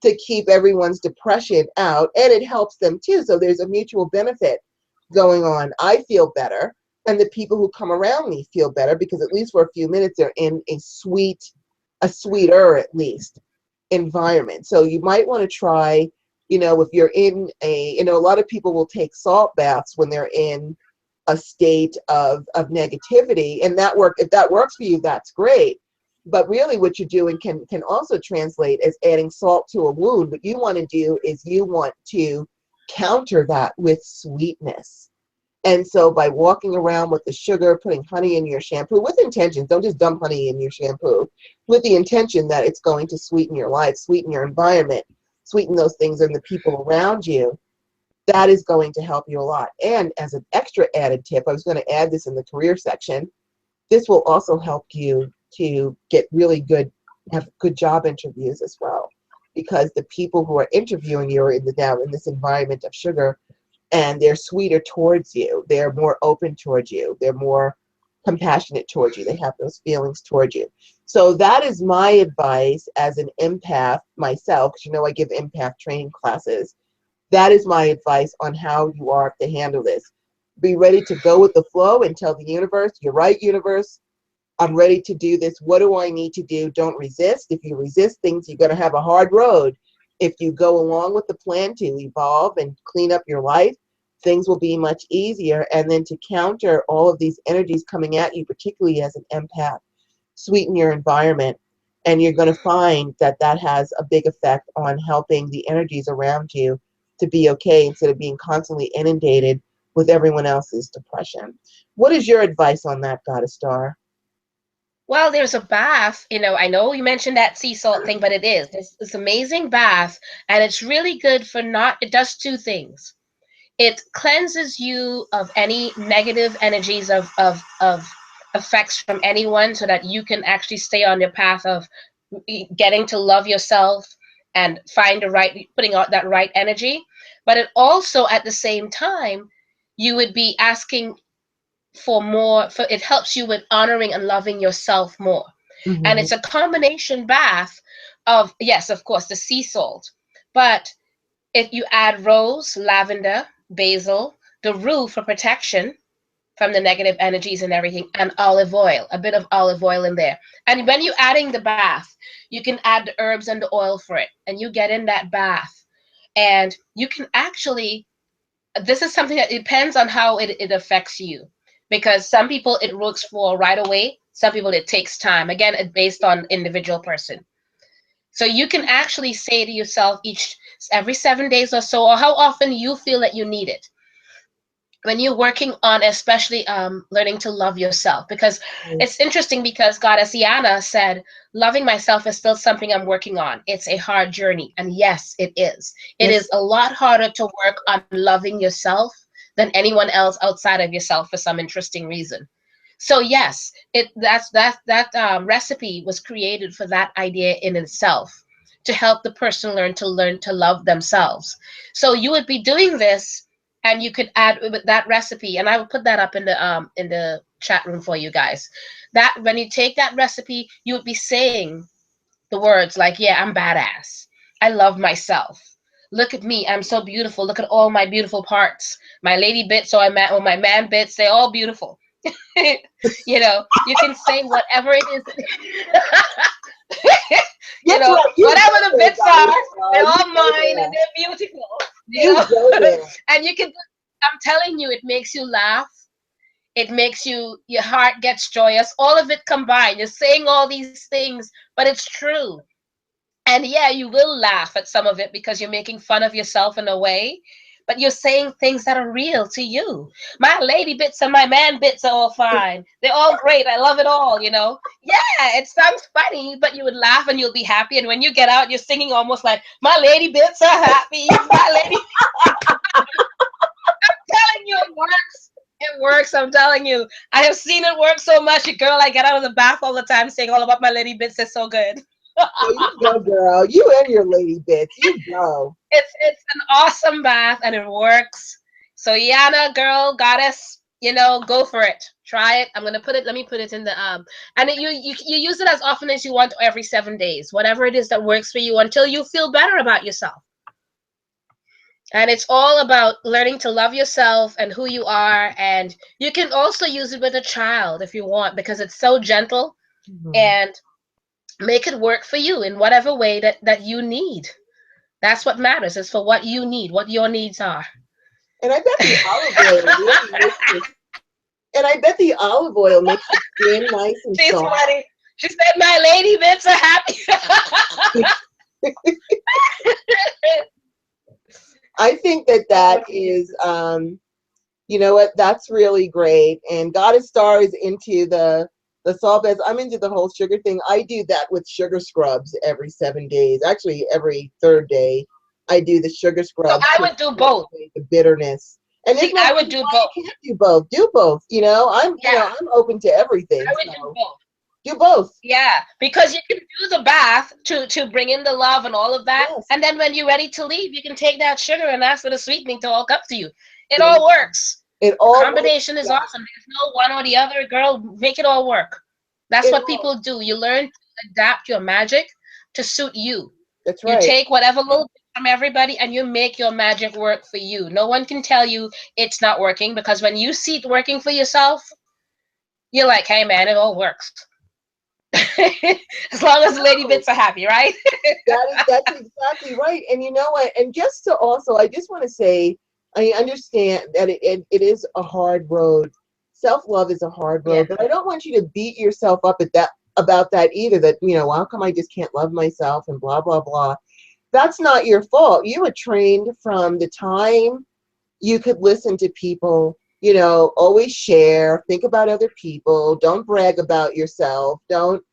[SPEAKER 1] to keep everyone's depression out, and it helps them too. So there's a mutual benefit going on. I feel better, and the people who come around me feel better, because at least for a few minutes they're in a sweeter at least environment. So you might want to try, if you're in a lot of people will take salt baths when they're in a state of negativity, and if that works for you, that's great. But really what you're doing can also translate as adding salt to a wound. What you want to do is you want to counter that with sweetness. And so by walking around with the sugar, putting honey in your shampoo with intentions, don't just dump honey in your shampoo, with the intention that it's going to sweeten your life, sweeten your environment, sweeten those things and the people around you, that is going to help you a lot. And as an extra added tip, I was going to add this in the career section, this will also help you to get have good job interviews as well. Because the people who are interviewing you are now in this environment of sugar, and they're sweeter towards you. They're more open towards you. They're more compassionate towards you. They have those feelings towards you. So that is my advice as an empath myself, because you know I give empath training classes. That is my advice on how you are to handle this. Be ready to go with the flow and tell the universe, you're right, universe, I'm ready to do this. What do I need to do? Don't resist. If you resist things, you're going to have a hard road. If you go along with the plan to evolve and clean up your life, things will be much easier. And then to counter all of these energies coming at you, particularly as an empath, sweeten your environment. And you're going to find that that has a big effect on helping the energies around you to be okay instead of being constantly inundated with everyone else's depression. What is your advice on that, Goddess Star?
[SPEAKER 2] Well, there's a bath, I know you mentioned that sea salt thing, but it is. There's this amazing bath, and it's really good for it does two things. It cleanses you of any negative energies of effects from anyone so that you can actually stay on your path of getting to love yourself and putting out that right energy. But it also, at the same time, you would be asking for more, it helps you with honoring and loving yourself more. And
[SPEAKER 1] Mm-hmm.
[SPEAKER 2] it's a combination bath of, yes, of course, the sea salt, but if you add rose, lavender, basil, the rue for protection from the negative energies and everything, and olive oil, a bit of olive oil in there. And when you're adding the bath, you can add the herbs and the oil for it, and you get in that bath. And you can actually, this is something that depends on how it affects you, because some people it works for right away, some people it takes time. Again, it's based on individual person. So you can actually say to yourself every 7 days or so, or how often you feel that you need it, when you're working on especially learning to love yourself. Because it's interesting, because Goddess Iana said loving myself is still something I'm working on. It's a hard journey, and yes, it is. It
[SPEAKER 1] Yes.
[SPEAKER 2] is a lot harder to work on loving yourself than anyone else outside of yourself for some interesting reason. So yes, that recipe was created for that idea in itself, to help the person learn to love themselves. So you would be doing this, and you could add with that recipe, and I will put that up in the chat room for you guys. That when you take that recipe, you would be saying the words like, yeah, I'm badass, I love myself, look at me, I'm so beautiful, look at all my beautiful parts, my lady bits or my man bits, they're all beautiful. You can say whatever it is.
[SPEAKER 1] Yes, right. You
[SPEAKER 2] Whatever
[SPEAKER 1] go
[SPEAKER 2] the
[SPEAKER 1] there,
[SPEAKER 2] bits are, they're
[SPEAKER 1] You
[SPEAKER 2] all
[SPEAKER 1] go
[SPEAKER 2] mine
[SPEAKER 1] there.
[SPEAKER 2] and they're beautiful.
[SPEAKER 1] You go there.
[SPEAKER 2] And I'm telling you, it makes you laugh. It makes your heart gets joyous. All of it combined. You're saying all these things, but it's true. And yeah, you will laugh at some of it because you're making fun of yourself in a way, but you're saying things that are real to you. My lady bits and my man bits are all fine. They're all great. I love it all. Yeah, it sounds funny, but you would laugh and you'll be happy. And when you get out, you're singing almost like, my lady bits are happy. My lady, telling you it works. It works, I'm telling you. I have seen it work so much. Girl, I get out of the bath all the time saying all about my lady bits. It's so good.
[SPEAKER 1] Well, you go, girl. You and your lady bits. You go.
[SPEAKER 2] It's an awesome bath and it works. So Yana, girl, goddess, go for it. Try it. I'm gonna put it. Let me put it in the and you use it as often as you want, every 7 days, whatever it is that works for you, until you feel better about yourself. And it's all about learning to love yourself and who you are. And you can also use it with a child if you want, because it's so gentle,
[SPEAKER 1] Mm-hmm.
[SPEAKER 2] and make it work for you in whatever way that you need. That's what matters, is for what you need, what your needs are.
[SPEAKER 1] And I bet the olive oil really makes it. And I bet the olive oil makes the skin nice and
[SPEAKER 2] She's
[SPEAKER 1] soft.
[SPEAKER 2] funny. She said, my lady bits are happy.
[SPEAKER 1] I think that is, you know what? That's really great. And Goddess Star is into the salt baths. I'm into the whole sugar thing. I do that with sugar scrubs every 7 days. Actually, every third day, I do the sugar
[SPEAKER 2] So
[SPEAKER 1] scrubs.
[SPEAKER 2] I would do both.
[SPEAKER 1] The bitterness. And
[SPEAKER 2] See,
[SPEAKER 1] there's no
[SPEAKER 2] I would
[SPEAKER 1] reason
[SPEAKER 2] do
[SPEAKER 1] why
[SPEAKER 2] both.
[SPEAKER 1] you can't do both. Do both.
[SPEAKER 2] Yeah.
[SPEAKER 1] I'm open to everything.
[SPEAKER 2] I would
[SPEAKER 1] So
[SPEAKER 2] do both.
[SPEAKER 1] do both.
[SPEAKER 2] Yeah, because you can do the bath to bring in the love and all of that,
[SPEAKER 1] Yes.
[SPEAKER 2] and then when you're ready to leave, you can take that sugar and ask for the sweetening to all up to you. It all works.
[SPEAKER 1] It all works
[SPEAKER 2] Combination is
[SPEAKER 1] together.
[SPEAKER 2] awesome. There's no one or the other. Girl, make it all work. That's
[SPEAKER 1] It
[SPEAKER 2] what
[SPEAKER 1] all,
[SPEAKER 2] people do. You learn to adapt your magic to suit you.
[SPEAKER 1] that's
[SPEAKER 2] You
[SPEAKER 1] right.
[SPEAKER 2] take whatever little bit from everybody and you make your magic work for you. No one can tell you it's not working, because when you see it working for yourself, you're like, hey man, it all works. As long as Lady
[SPEAKER 1] No,
[SPEAKER 2] Bits are happy, right?
[SPEAKER 1] that's exactly right. And you know what? And just to also, I just want to say, I understand that it is a hard road. Self-love is a hard
[SPEAKER 2] Yeah.
[SPEAKER 1] road, but I don't want you to beat yourself up at that about that either. That, well, how come I just can't love myself and blah blah blah. That's not your fault. You were trained from the time you could listen to people, always share, think about other people, don't brag about yourself, don't,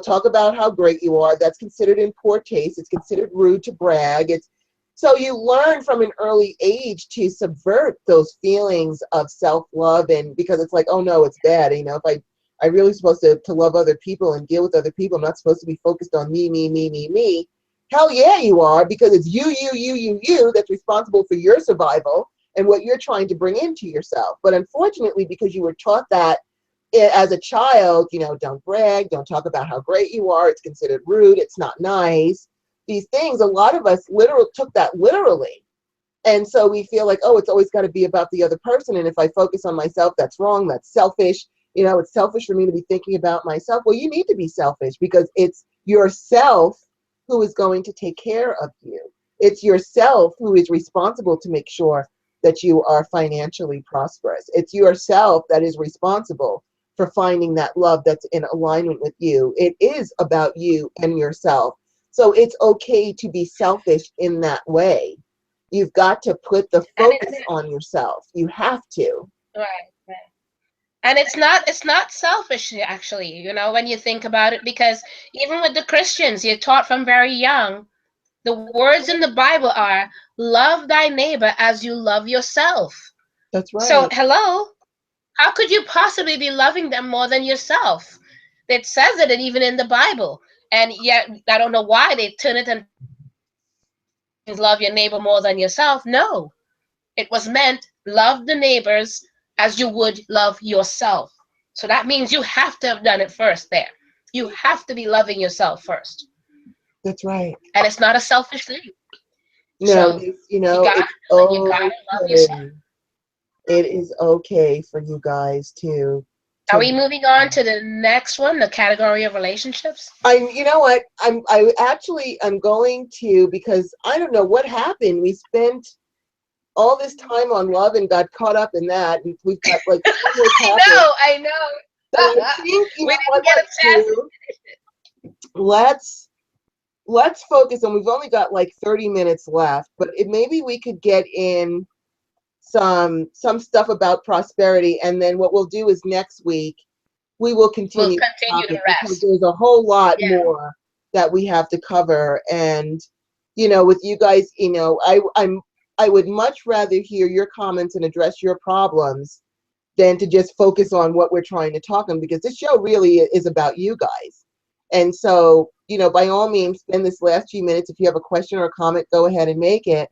[SPEAKER 1] talk about how great you are. That's considered in poor taste. It's considered rude to brag. It's so you learn from an early age to subvert those feelings of self-love, and because it's like, oh no, it's bad. If I really supposed to love other people and deal with other people, I'm not supposed to be focused on me, me, me, me, me. Hell yeah, you are, because it's you that's responsible for your survival and what you're trying to bring into yourself. But unfortunately, because you were taught that as a child, don't brag, don't talk about how great you are, it's considered rude, it's not nice. These things, a lot of us literally took that literally. And so we feel like, oh, it's always got to be about the other person. And if I focus on myself, that's wrong, that's selfish. It's selfish for me to be thinking about myself. Well, you need to be selfish, because it's yourself who is going to take care of you. It's yourself who is responsible to make sure that you are financially prosperous. It's yourself that is responsible for finding that love that's in alignment with you. It is about you and yourself. So it's okay to be selfish in that way. You've got to put the
[SPEAKER 2] And
[SPEAKER 1] focus on yourself. You have to.
[SPEAKER 2] right, right. And it's not selfish actually, when you think about it, because even with the Christians, you're taught from very young, the words in the Bible are love thy neighbor as you love yourself.
[SPEAKER 1] That's
[SPEAKER 2] So,
[SPEAKER 1] right.
[SPEAKER 2] hello, how could you possibly be loving them more than yourself? It says it even in the Bible. And yet, I don't know why they turn it and love your neighbor more than yourself. No, it was meant love the neighbors as you would love yourself. So that means you have to have done it first there. You have to be loving yourself first.
[SPEAKER 1] That's right.
[SPEAKER 2] And it's not a selfish thing.
[SPEAKER 1] No,
[SPEAKER 2] So
[SPEAKER 1] it's, it's
[SPEAKER 2] you gotta love yourself.
[SPEAKER 1] okay. It is okay for you guys
[SPEAKER 2] Are
[SPEAKER 1] to
[SPEAKER 2] we moving on to the next one, the category of relationships?
[SPEAKER 1] you know what? I'm going to, because I don't know what happened. We spent all this time on love and got caught up in that, and we've got like four more topics.
[SPEAKER 2] I know.
[SPEAKER 1] So I think,
[SPEAKER 2] We
[SPEAKER 1] what
[SPEAKER 2] didn't get a
[SPEAKER 1] let's
[SPEAKER 2] chance.
[SPEAKER 1] do, let's focus on, we've only got like 30 minutes left, but maybe we could get in some stuff about prosperity, and then what we'll do is next week we will
[SPEAKER 2] We'll
[SPEAKER 1] continue the
[SPEAKER 2] continue the
[SPEAKER 1] topic, because
[SPEAKER 2] rest.
[SPEAKER 1] there's a whole lot
[SPEAKER 2] Yeah.
[SPEAKER 1] more that we have to cover. And with you guys, I would much rather hear your comments and address your problems than to just focus on what we're trying to talk on, because this show really is about you guys. And so, by all means, spend this last few minutes. If you have a question or a comment, go ahead and make it.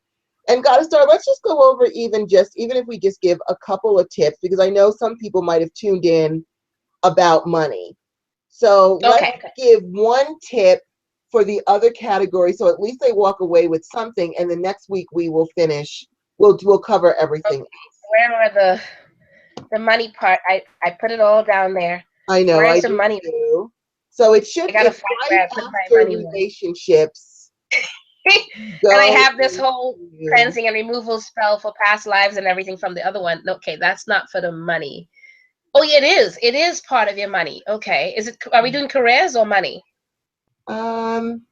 [SPEAKER 1] And Goddess Star, let's just go over even if we just give a couple of tips, because I know some people might have tuned in about money. So let's
[SPEAKER 2] Okay.
[SPEAKER 1] give one tip for the other category, so at least they walk away with something, and the next week we will finish. We'll cover everything.
[SPEAKER 2] Where are the money part? I put it all down there.
[SPEAKER 1] I know, I
[SPEAKER 2] Where's the
[SPEAKER 1] do
[SPEAKER 2] money?
[SPEAKER 1] too. So
[SPEAKER 2] I gotta
[SPEAKER 1] it's
[SPEAKER 2] find
[SPEAKER 1] right
[SPEAKER 2] where I put my
[SPEAKER 1] after
[SPEAKER 2] money one.
[SPEAKER 1] relationships.
[SPEAKER 2] And I
[SPEAKER 1] Go
[SPEAKER 2] have this whole
[SPEAKER 1] into,
[SPEAKER 2] cleansing and removal spell for past lives and everything from the other one. Okay, that's not for the money. Oh, yeah, it is. It is part of your money. Okay. Are we doing careers or money?
[SPEAKER 1] um,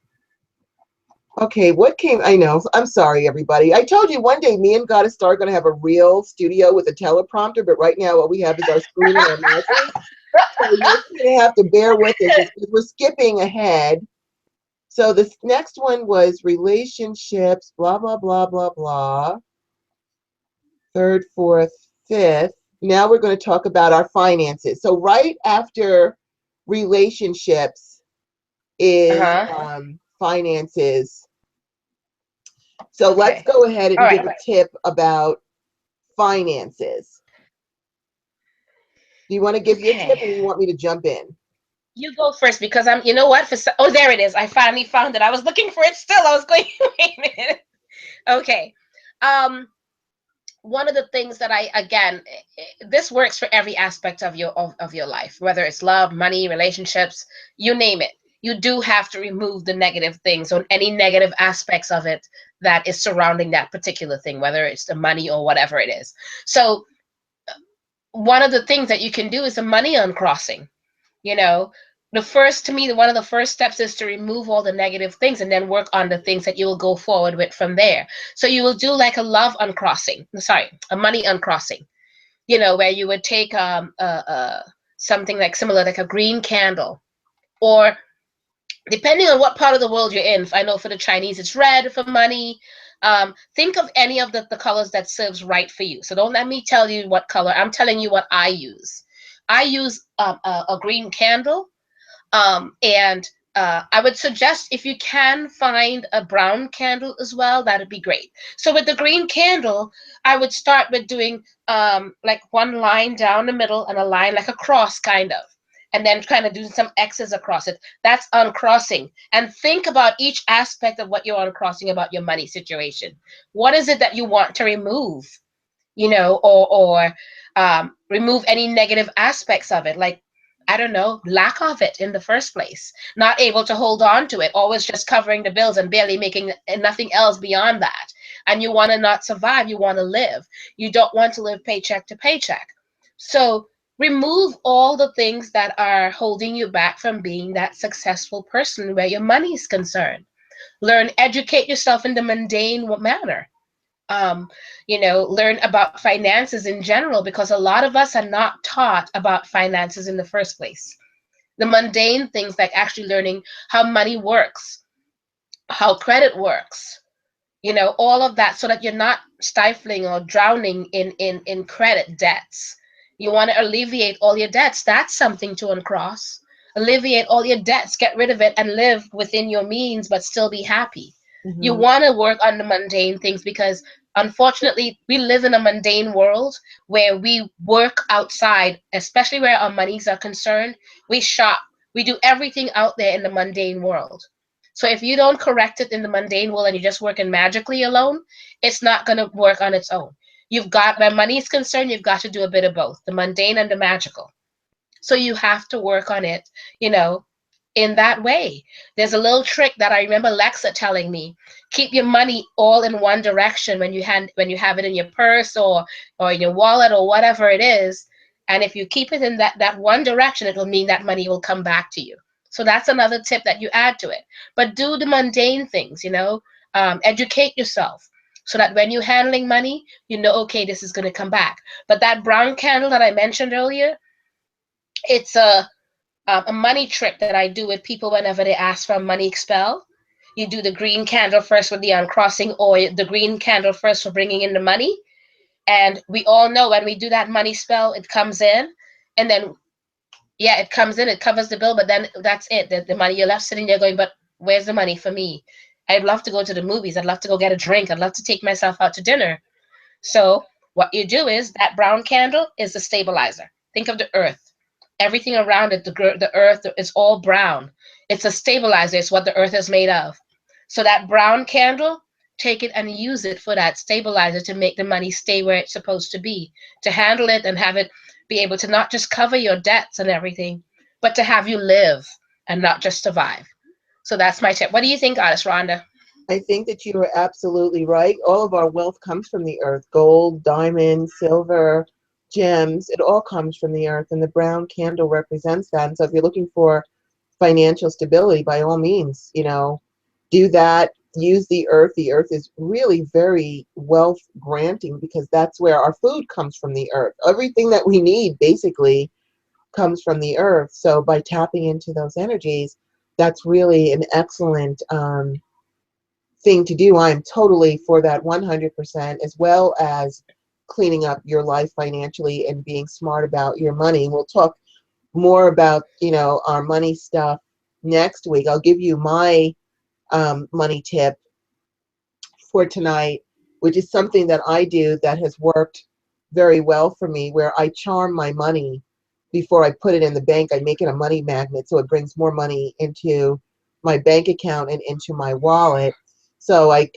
[SPEAKER 1] okay, what came, I know, I'm sorry, everybody. I told you one day me and Goddess Star are going to have a real studio with a teleprompter, but right now what we have is our screen and our mouses. So you're going to have to bear with us because we're skipping ahead. So this next one was relationships, blah, blah, blah, blah, blah. Third, fourth, fifth. Now we're going to talk about our finances. So right after relationships is
[SPEAKER 2] Uh-huh.
[SPEAKER 1] finances. So let's
[SPEAKER 2] Okay.
[SPEAKER 1] go ahead
[SPEAKER 2] All
[SPEAKER 1] and
[SPEAKER 2] right.
[SPEAKER 1] give a tip about finances. Do you want to give your tip,
[SPEAKER 2] Okay.
[SPEAKER 1] or do you want me to jump in?
[SPEAKER 2] You go first because I'm, you know what? Oh, there it is. I finally found it. I was looking for it still. I was going, wait a minute. Okay. Um, One of the things that I, again, this works for every aspect of your life, whether it's love, money, relationships, you name it. You do have to remove the negative things or any negative aspects of it that is surrounding that particular thing, whether it's the money or whatever it is. So one of the things that you can do is a money uncrossing. You know, the first, to me, one of the first steps is to remove all the negative things and then work on the things that you will go forward with from there. So you will do like a love uncrossing, sorry, a money uncrossing, where you would take something like similar, like a green candle, or depending on what part of the world you're in. I know for the Chinese, it's red for money. Think of any of the colors that serves right for you. So don't let me tell you what color. I'm telling you what I use. I use a green candle, and I would suggest if you can find a brown candle as well, that'd be great. So with the green candle, I would start with doing like one line down the middle and a line like a cross kind of. And then kind of doing some X's across it. That's uncrossing. And think about each aspect of what you're uncrossing about your money situation. What is it that you want to remove? Or remove any negative aspects of it, like, I don't know, lack of it in the first place, not able to hold on to it, always just covering the bills and barely making nothing else beyond that. And you want to not survive, you want to live. You don't want to live paycheck to paycheck. So remove all the things that are holding you back from being that successful person where your money is concerned. Educate yourself in the mundane manner. um, learn about finances in general, because a lot of us are not taught about finances in the first place. The mundane things, like actually learning how money works, how credit works, all of that, so that you're not stifling or drowning in credit debts. You want to alleviate all your debts. That's something to uncross. Alleviate all your debts, get rid of it, and live within your means, but still be happy. You
[SPEAKER 1] Hmm.
[SPEAKER 2] want to work on the mundane things, because unfortunately we live in a mundane world where we work outside, especially where our monies are concerned. We shop, we do everything out there in the mundane world. So if you don't correct it in the mundane world and you're just working magically alone, it's not going to work on its own. You've got, where money is concerned, you've got to do a bit of both, the mundane and the magical. So you have to work on it, you know, in that way. There's a little trick that I remember Lexa telling me. Keep your money all in one direction when you have it in your purse or in your wallet or whatever it is. And if you keep it in that one direction, it will mean that money will come back to you. So that's another tip that you add to it. But do the mundane things, educate yourself so that when you're handling money, okay, this is going to come back. But that brown candle that I mentioned earlier, it's a money trick that I do with people whenever they ask for a money expel. You do the green candle first with the uncrossing, or the green candle first for bringing in the money. And we all know when we do that money spell, it comes in, and then, yeah, it comes in, it covers the bill, but then that's it. The money, you're left sitting there going, but where's the money for me? I'd love to go to the movies. I'd love to go get a drink. I'd love to take myself out to dinner. So what you do is that brown candle is the stabilizer. Think of the earth. Everything around it, the earth is all brown. It's a stabilizer. It's what the earth is made of. So that brown candle, take it and use it for that stabilizer to make the money stay where it's supposed to be, to handle it and have it be able to not just cover your debts and everything, but to have you live and not just survive. So that's my tip. What do you think, Artist Rhonda?
[SPEAKER 1] I think that you are absolutely right. All of our wealth comes from the earth. Gold, diamonds, silver, gems, it all comes from the earth, and the brown candle represents that. And so if you're looking for financial stability, by all means, do that. Use the earth. The earth is really very wealth granting, because that's where our food comes from, the earth. Everything that we need basically comes from the earth. So by tapping into those energies, that's really an excellent thing to do. I'm totally for that 100%, as well as cleaning up your life financially and being smart about your money. We'll talk more about, our money stuff next week. I'll give you my money tip for tonight, which is something that I do that has worked very well for me, where I charm my money before I put it in the bank. I make it a money magnet so it brings more money into my bank account and into my wallet. So I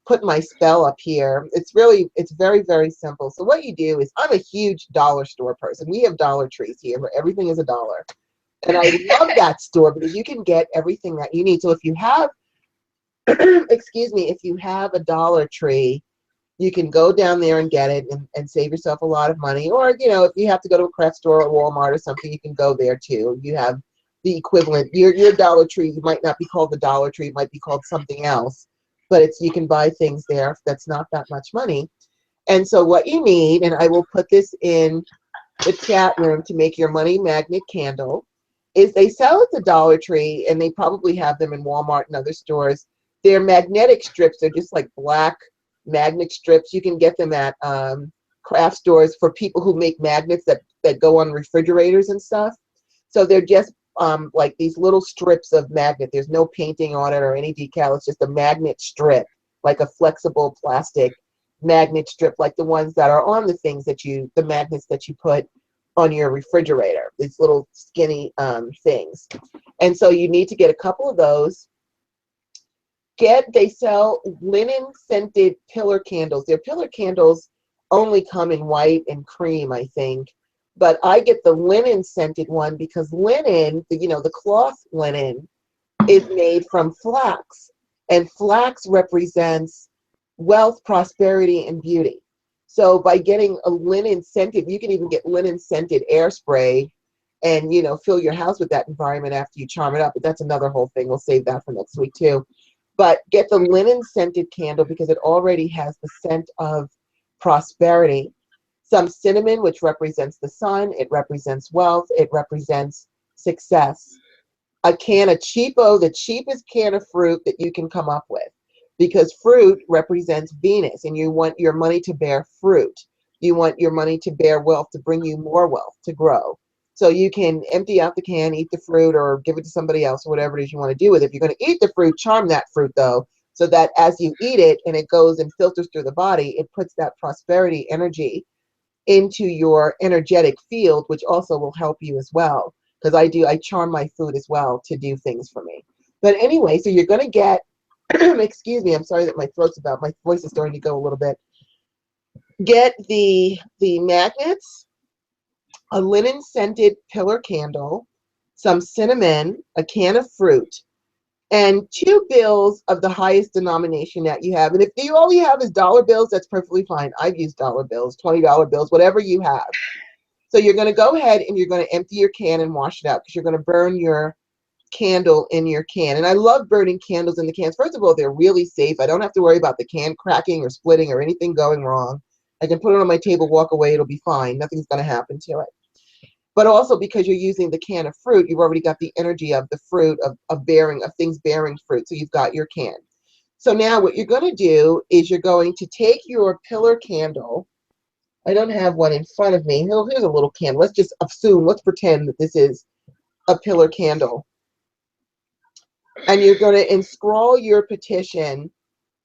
[SPEAKER 1] put my spell up here. It's very, very simple. So what you do is, I'm a huge dollar store person. We have Dollar Trees here where everything is $1. And I love that store because you can get everything that you need. So if you have, excuse me, if you have a Dollar Tree, you can go down there and get it and save yourself a lot of money. Or, you know, if you have to go to a craft store or Walmart or something, you can go there too. You have the equivalent. Your Dollar Tree, you might not be called the Dollar Tree, it might be called something else. But you can buy things there that's not that much money. And so what you need, and I will put this in the chat room to make your money magnet candle, is they sell at the Dollar Tree, and they probably have them in Walmart and other stores. They're magnetic strips. They're just like black magnet strips. You can get them at craft stores for people who make magnets that go on refrigerators and stuff. So they're just like these little strips of magnet. There's no painting on it or any decal. It's just a magnet strip, like a flexible plastic magnet strip, like the ones that are on the things the magnets that you put on your refrigerator, these little skinny things. And so you need to get a couple of those. They sell linen scented pillar candles. Their pillar candles only come in white and cream, I think. But I get the linen scented one because linen, the cloth linen, is made from flax. And flax represents wealth, prosperity, and beauty. So by getting a linen scented, you can even get linen scented air spray and, fill your house with that environment after you charm it up. But that's another whole thing. We'll save that for next week too. But get the linen scented candle because it already has the scent of prosperity. Some cinnamon, which represents the sun. It represents wealth. It represents success. A can of cheapo, the cheapest can of fruit that you can come up with, because fruit represents Venus, and you want your money to bear fruit. You want your money to bear wealth, to bring you more wealth, to grow. So you can empty out the can, eat the fruit, or give it to somebody else, or whatever it is you want to do with it. If you're going to eat the fruit, charm that fruit, though, so that as you eat it and it goes and filters through the body, it puts that prosperity energy into your energetic field, which also will help you as well. Because I charm my food as well to do things for me. But anyway, so you're going to get, excuse me, I'm sorry that my voice is starting to go a little bit. Get the magnets, a linen scented pillar candle, some cinnamon, a can of fruit, and 2 bills of the highest denomination that you have. And if all you have is dollar bills, that's perfectly fine. I've used dollar bills, $20 bills, whatever you have. So you're going to go ahead and you're going to empty your can and wash it out, because you're going to burn your candle in your can. And I love burning candles in the cans. First of all, they're really safe. I don't have to worry about the can cracking or splitting or anything going wrong. I can put it on my table, walk away, it'll be fine. Nothing's going to happen to it. But also, because you're using the can of fruit, you've already got the energy of the fruit, of things bearing fruit. So you've got your can. So now what you're going to do is you're going to take your pillar candle. I don't have one in front of me. Here's a little candle. Let's pretend that this is a pillar candle. And you're going to inscroll your petition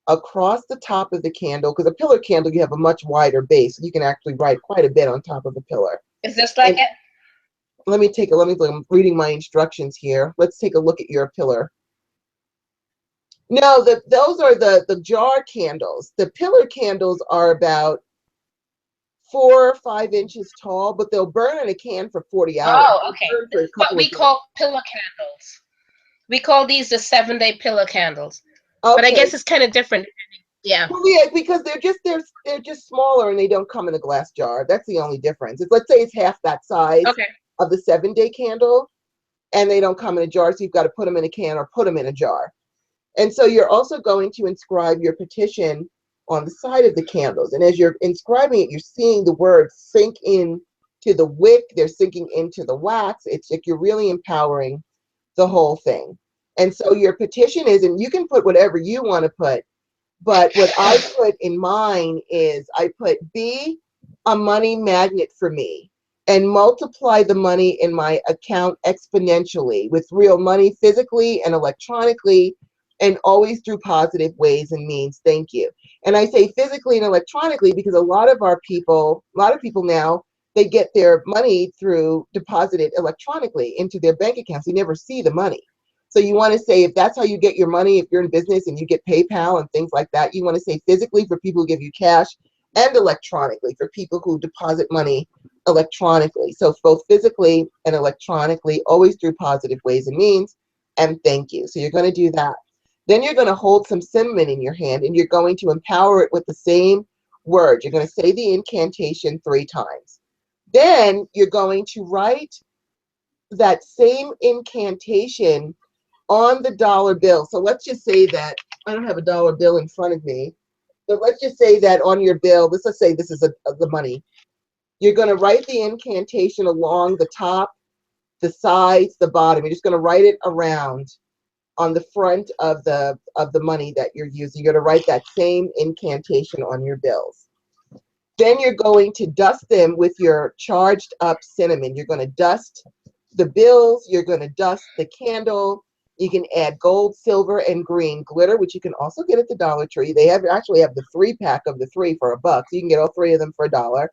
[SPEAKER 1] across the top of the candle, because a pillar candle, you have a much wider base. You can actually write quite a bit on top of the pillar.
[SPEAKER 2] Is this like it?
[SPEAKER 1] I'm reading my instructions here. Let's take a look at your pillar. No, those are the jar candles. The pillar candles are about 4 or 5 inches tall, but they'll burn in a can for 40 hours.
[SPEAKER 2] Oh, okay. What we call pillar candles. We call these the 7-day pillar candles. Okay. But I guess it's kind of different. Yeah.
[SPEAKER 1] Well, yeah, because they're just smaller and they don't come in a glass jar. That's the only difference. Let's say it's half that size of the 7-day candle, and they don't come in a jar, so you've got to put them in a can or put them in a jar. And so you're also going to inscribe your petition on the side of the candles. And as you're inscribing it, you're seeing the words sink in to the wick. They're sinking into the wax. It's like you're really empowering the whole thing. And so your petition is, and you can put whatever you want to put, but what I put in mine is I put, be a money magnet for me and multiply the money in my account exponentially with real money, physically and electronically, and always through positive ways and means. Thank you. And I say physically and electronically because a lot of people now, they get their money through deposited electronically into their bank accounts. You never see the money. So you want to say, if that's how you get your money, if you're in business and you get PayPal and things like that, you want to say physically for people who give you cash, and electronically for people who deposit money electronically. So both physically and electronically, always through positive ways and means, and thank you. So you're going to do that. Then you're going to hold some cinnamon in your hand and you're going to empower it with the same word. You're going to say the incantation 3 times. Then you're going to write that same incantation on the dollar bill. So let's just say that I don't have a dollar bill in front of me, but let's just say that on your bill, let's say this is the money. You're going to write the incantation along the top, the sides, the bottom. You're just going to write it around on the front of the money that you're using. You're going to write that same incantation on your bills. Then you're going to dust them with your charged up cinnamon. You're going to dust the bills. You're going to dust the candle. You can add gold, silver, and green glitter, which you can also get at the Dollar Tree. They actually have the 3-pack of the 3 for $1. So you can get all 3 of them for $1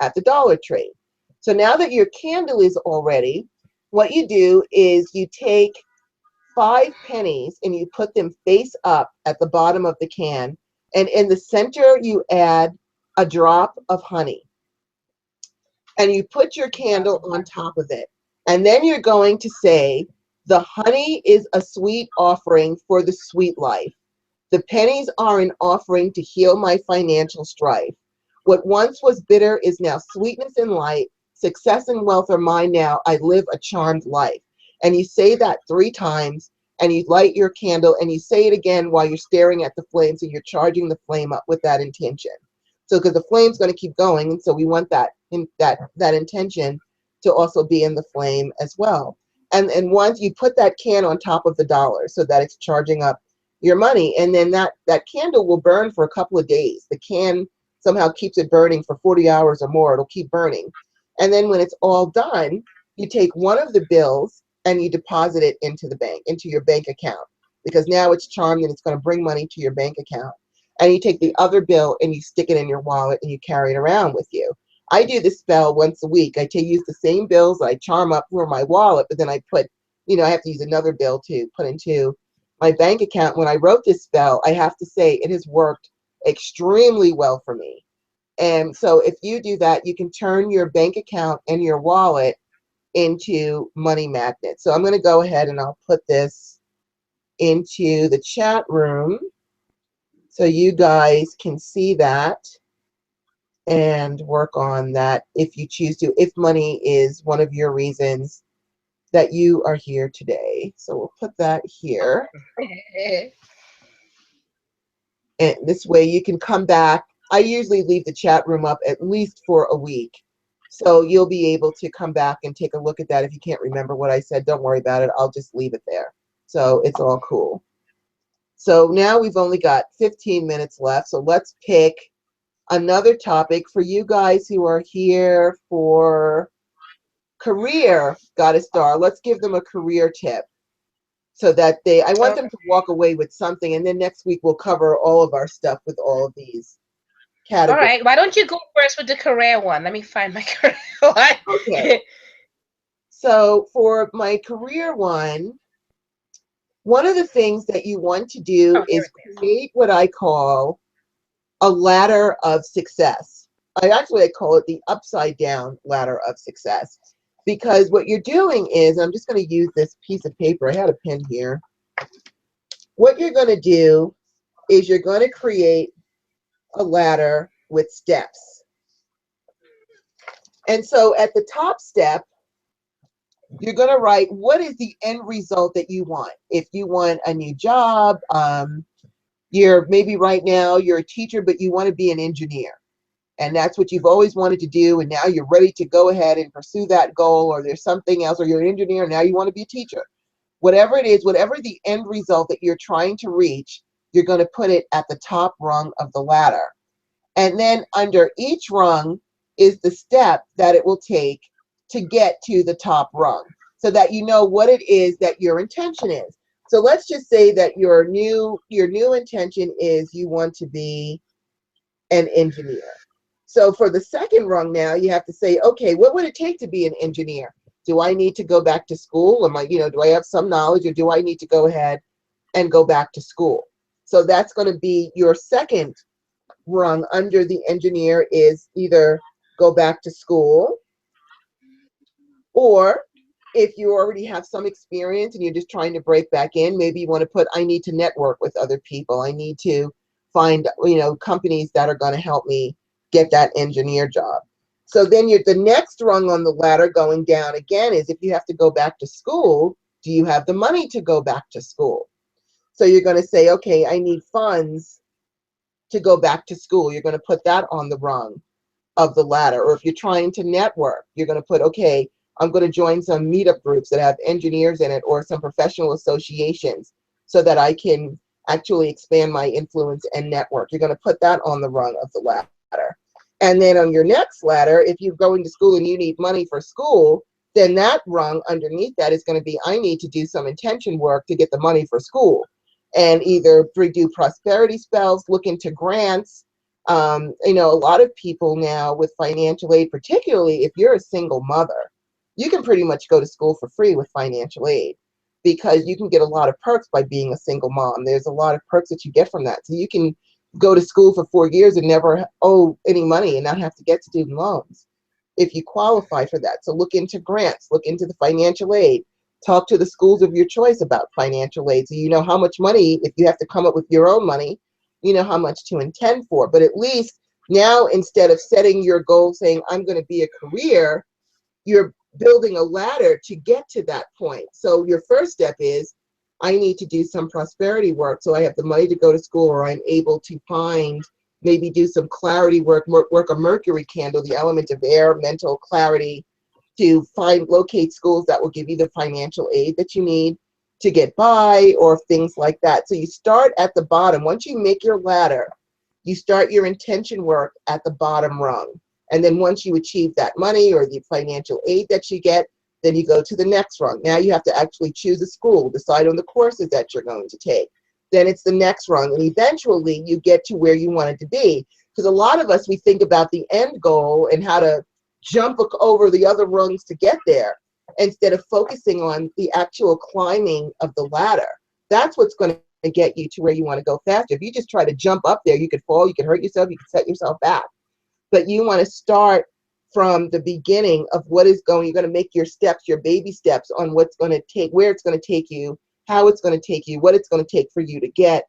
[SPEAKER 1] at the Dollar Tree. So now that your candle is all ready, what you do is you take 5 pennies and you put them face up at the bottom of the can, and in the center you add a drop of honey, and you put your candle on top of it. And then you're going to say, the honey is a sweet offering for the sweet life. The pennies are an offering to heal my financial strife. What once was bitter is now sweetness and light. Success and wealth are mine now. I live a charmed life. And you say that 3 times, and you light your candle, and you say it again while you're staring at the flame, so you're charging the flame up with that intention. So because the flame's going to keep going, and so we want that intention to also be in the flame as well. And once you put that can on top of the dollar so that it's charging up your money, and then that candle will burn for a couple of days. The can somehow keeps it burning for 40 hours or more. It'll keep burning. And then when it's all done, you take one of the bills and you deposit it into the bank, into your bank account, because now it's charmed and it's going to bring money to your bank account. And you take the other bill and you stick it in your wallet and you carry it around with you. I do this spell once a week. I use the same bills I charm up for my wallet, but then I put, I have to use another bill to put into my bank account. When I wrote this spell, I have to say it has worked extremely well for me. And so if you do that, you can turn your bank account and your wallet into money magnets. So I'm going to go ahead and I'll put this into the chat room so you guys can see that and work on that if you choose to, if money is one of your reasons that you are here today. So we'll put that here. And this way you can come back. I usually leave the chat room up at least for a week. So you'll be able to come back and take a look at that. If you can't remember what I said, don't worry about it. I'll just leave it there. So it's all cool. So now we've only got 15 minutes left. So let's pick another topic for you guys who are here for career Goddess Star. Let's give them a career tip so that I want them to walk away with something. And then next week we'll cover all of our stuff with all of these categories.
[SPEAKER 2] All right. Why don't you go first with the career one? Let me find my career one.
[SPEAKER 1] Okay. So for my career one of the things that you want to do is create what I call a ladder of success. I call it the upside down ladder of success, because what you're doing is, I'm just going to use this piece of paper. I had a pen here. What you're going to do is you're going to create a ladder with steps. And so at the top step, you're going to write, what is the end result that you want? If you want a new job, maybe right now you're a teacher, but you want to be an engineer. And that's what you've always wanted to do. And now you're ready to go ahead and pursue that goal, or there's something else, or you're an engineer, now you want to be a teacher. Whatever it is, whatever the end result that you're trying to reach, you're going to put it at the top rung of the ladder. And then under each rung is the step that it will take to get to the top rung, so that you know what it is that your intention is. So let's just say that your new intention is you want to be an engineer. So for the second rung now, you have to say, okay, what would it take to be an engineer? Do I need to go back to school? Am I, do I have some knowledge, or do I need to go ahead and go back to school? So that's going to be your second rung under the engineer, is either go back to school, or if you already have some experience and you're just trying to break back in, maybe you want to put, I need to network with other people. I need to find, companies that are going to help me get that engineer job. So then the next rung on the ladder going down again is, if you have to go back to school, do you have the money to go back to school? So you're going to say, okay, I need funds to go back to school. You're going to put that on the rung of the ladder. Or if you're trying to network, you're going to put, okay, I'm going to join some meetup groups that have engineers in it, or some professional associations, so that I can actually expand my influence and network. You're going to put that on the rung of the ladder. And then on your next ladder, if you're going to school and you need money for school, then that rung underneath that is going to be, I need to do some intention work to get the money for school, and either do prosperity spells, look into grants. A lot of people now with financial aid, particularly if you're a single mother, you can pretty much go to school for free with financial aid, because you can get a lot of perks by being a single mom. There's a lot of perks that you get from that. So you can go to school for 4 years and never owe any money and not have to get student loans if you qualify for that. So look into grants, look into the financial aid, talk to the schools of your choice about financial aid, so you know how much money, if you have to come up with your own money, you know how much to intend for. But at least now, instead of setting your goal saying, I'm going to be a career, you're building a ladder to get to that point. So your first step is, I need to do some prosperity work so I have the money to go to school, or I'm able to find, maybe do some clarity work, work a Mercury candle, the element of air, mental clarity, to locate schools that will give you the financial aid that you need to get by, or things like that. So you start at the bottom. Once you make your ladder, you start your intention work at the bottom rung. And then once you achieve that money or the financial aid that you get, then you go to the next rung. Now you have to actually choose a school, decide on the courses that you're going to take. Then it's the next rung, and eventually you get to where you want it to be. Because a lot of us, we think about the end goal and how to jump over the other rungs to get there, instead of focusing on the actual climbing of the ladder. That's what's going to get you to where you want to go faster. If you just try to jump up there, you could fall, you could hurt yourself, you could set yourself back. But you want to start from the beginning of what is going, you're going to make your steps, your baby steps on what's going to take, where it's going to take you, how it's going to take you, what it's going to take for you to get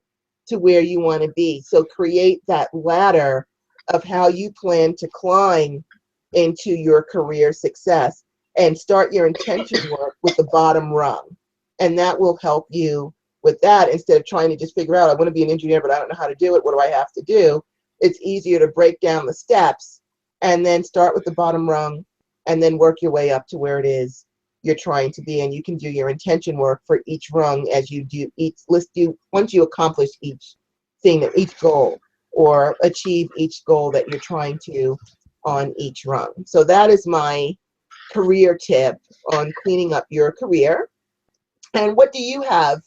[SPEAKER 1] to where you want to be. So create that ladder of how you plan to climb into your career success, and start your intention work with the bottom rung. And that will help you with that, instead of trying to just figure out, I want to be an engineer, but I don't know how to do it. What do I have to do? It's easier to break down the steps and then start with the bottom rung, and then work your way up to where it is you're trying to be. And you can do your intention work for each rung as you do each once you accomplish each thing, each goal, or achieve each goal that you're trying to on each rung. So that is my career tip on cleaning up your career. And what do you have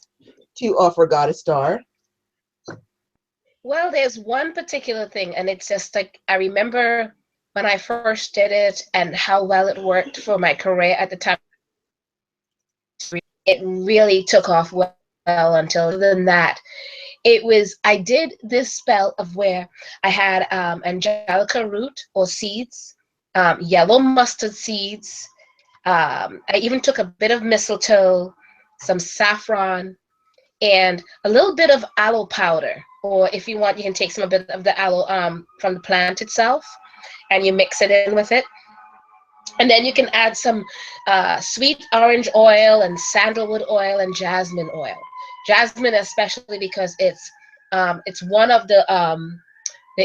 [SPEAKER 1] to offer, Goddess Star?
[SPEAKER 2] Well, there's one particular thing, and it's just like, I remember when I first did it and how well it worked for my career at the time. It really took off well. Until then, that I did this spell of where I had angelica root or seeds, yellow mustard seeds. I even took a bit of mistletoe, some saffron, and a little bit of aloe powder. Or if you want, you can take some bit of the aloe from the plant itself, and you mix it in with it. And then you can add some sweet orange oil and sandalwood oil and jasmine oil. Jasmine especially because it's one of the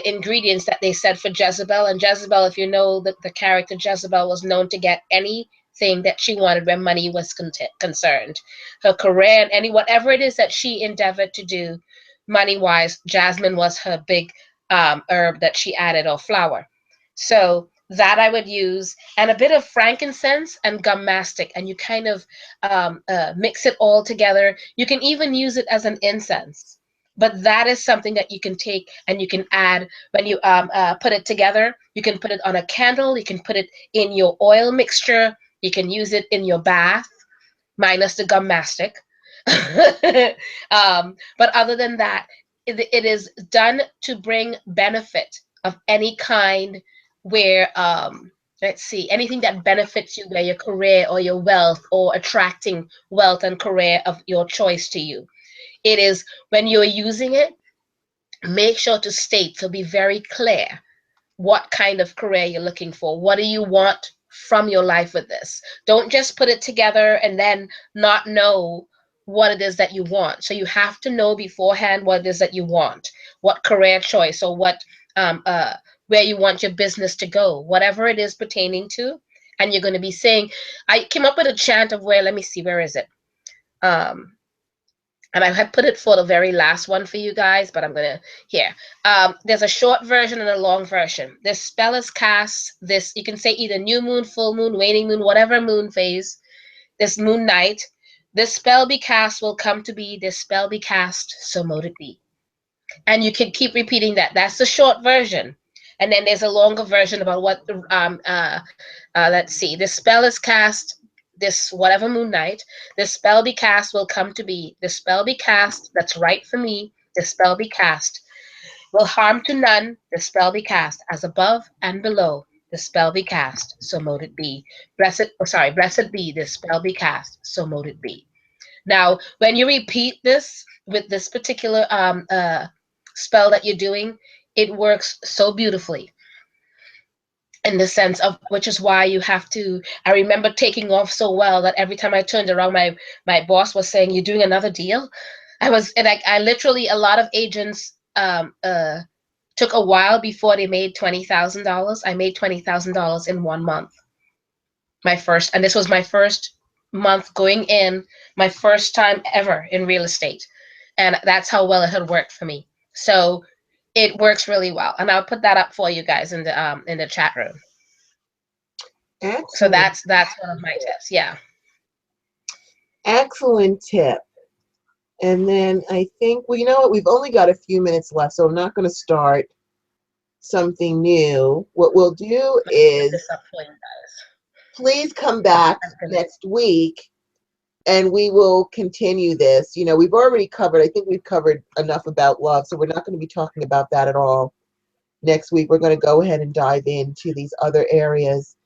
[SPEAKER 2] ingredients that they said for Jezebel. And Jezebel, if you know the character Jezebel, was known to get anything that she wanted where money was concerned. Her career and whatever it is that she endeavored to do money-wise, jasmine was her big herb that she added, or flower. So That I would use, and a bit of frankincense and gum mastic, and you kind of mix it all together. You can even use it as an incense, but that is something that you can take and you can add when you put it together. You can put it on a candle. You can put it in your oil mixture. You can use it in your bath, minus the gum mastic. But other than that, it is done to bring benefit of any kind where let's see, anything that benefits you, where your career or your wealth, or attracting wealth and career of your choice to you. It is, when you're using it, make sure to state, so be very clear what kind of career you're looking for. What do you want from your life with this? Don't just put it together and then not know what it is that you want. So you have to know beforehand what it is that you want, what career choice, or what um, uh, where you want your business to go, whatever it is pertaining to. And you're going to be saying, I came up with a chant of where, let me see, where is it? Um, and I had put it for the very last one for you guys, but I'm gonna here. There's a short version and a long version. This spell is cast. This, you can say either new moon, full moon, waning moon, whatever moon phase. This moon night. This spell be cast will come to be. This spell be cast, so mote it be. And you can keep repeating that. That's the short version. And then there's a longer version about what let's see. This spell is cast this whatever moon night. This spell be cast will come to be. This spell be cast that's right for me. This spell be cast will harm to none. This spell be cast as above and below. The spell be cast, so mote it be. Blessed be. This spell be cast, so mote it be. Now, when you repeat this with this particular spell that you're doing, it works so beautifully, in the sense of, which is why you have to, I remember taking off so well that every time I turned around, my boss was saying, you're doing another deal. I literally, a lot of agents took a while before they made $20,000. I made $20,000 in 1 month. And this was my first month going in, my first time ever in real estate. And that's how well it had worked for me. So it works really well. And I'll put that up for you guys in the chat room. So
[SPEAKER 1] Excellent.
[SPEAKER 2] that's one of my tips. Yeah.
[SPEAKER 1] Excellent tip. And then I think, well, you know what? We've only got a few minutes left, so I'm not going to start something new. What we'll do
[SPEAKER 2] Let me put
[SPEAKER 1] is,
[SPEAKER 2] this up for you guys.
[SPEAKER 1] please come back next week and we will continue this. You know, we've already covered, I think we've covered enough about love, so we're not going to be talking about that at all next week. We're going to go ahead and dive into these other areas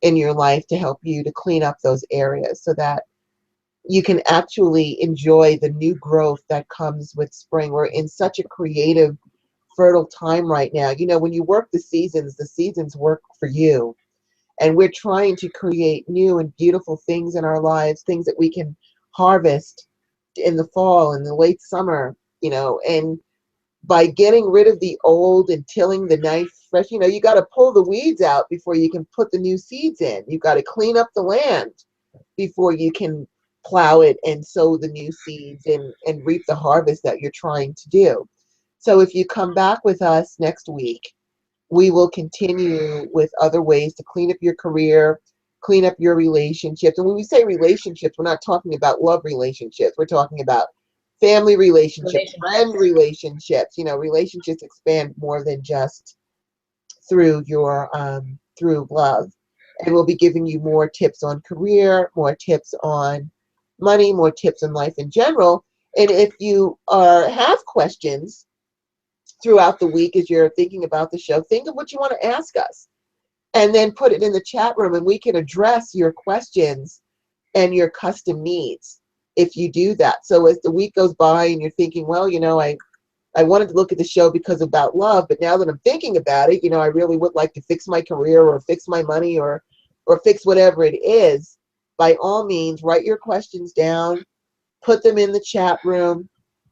[SPEAKER 1] in your life to help you to clean up those areas so that you can actually enjoy the new growth that comes with spring. We're in such a creative, fertile time right now. You know, when you work the seasons work for you. And we're trying to create new and beautiful things in our lives, things that we can harvest in the fall and the late summer, you know, and by getting rid of the old and tilling the nice fresh, you know, you got to pull the weeds out before you can put the new seeds in. You've got to clean up the land before you can plow it and sow the new seeds and reap the harvest that you're trying to do. So if you come back with us next week, we will continue with other ways to clean up your career, clean up your relationships. And when we say relationships, we're not talking about love relationships. We're talking about family relationships, friend relationships. You know, relationships expand more than just through your through love. And we'll be giving you more tips on career, more tips on money, more tips on life in general. And if you have questions throughout the week as you're thinking about the show, think of what you want to ask us and then put it in the chat room and we can address your questions and your custom needs if you do that. So as the week goes by and you're thinking, well, you know, I wanted to look at the show because about love, but now that I'm thinking about it, you know, I really would like to fix my career or fix my money or fix whatever it is. By all means, write your questions down, put them in the chat room,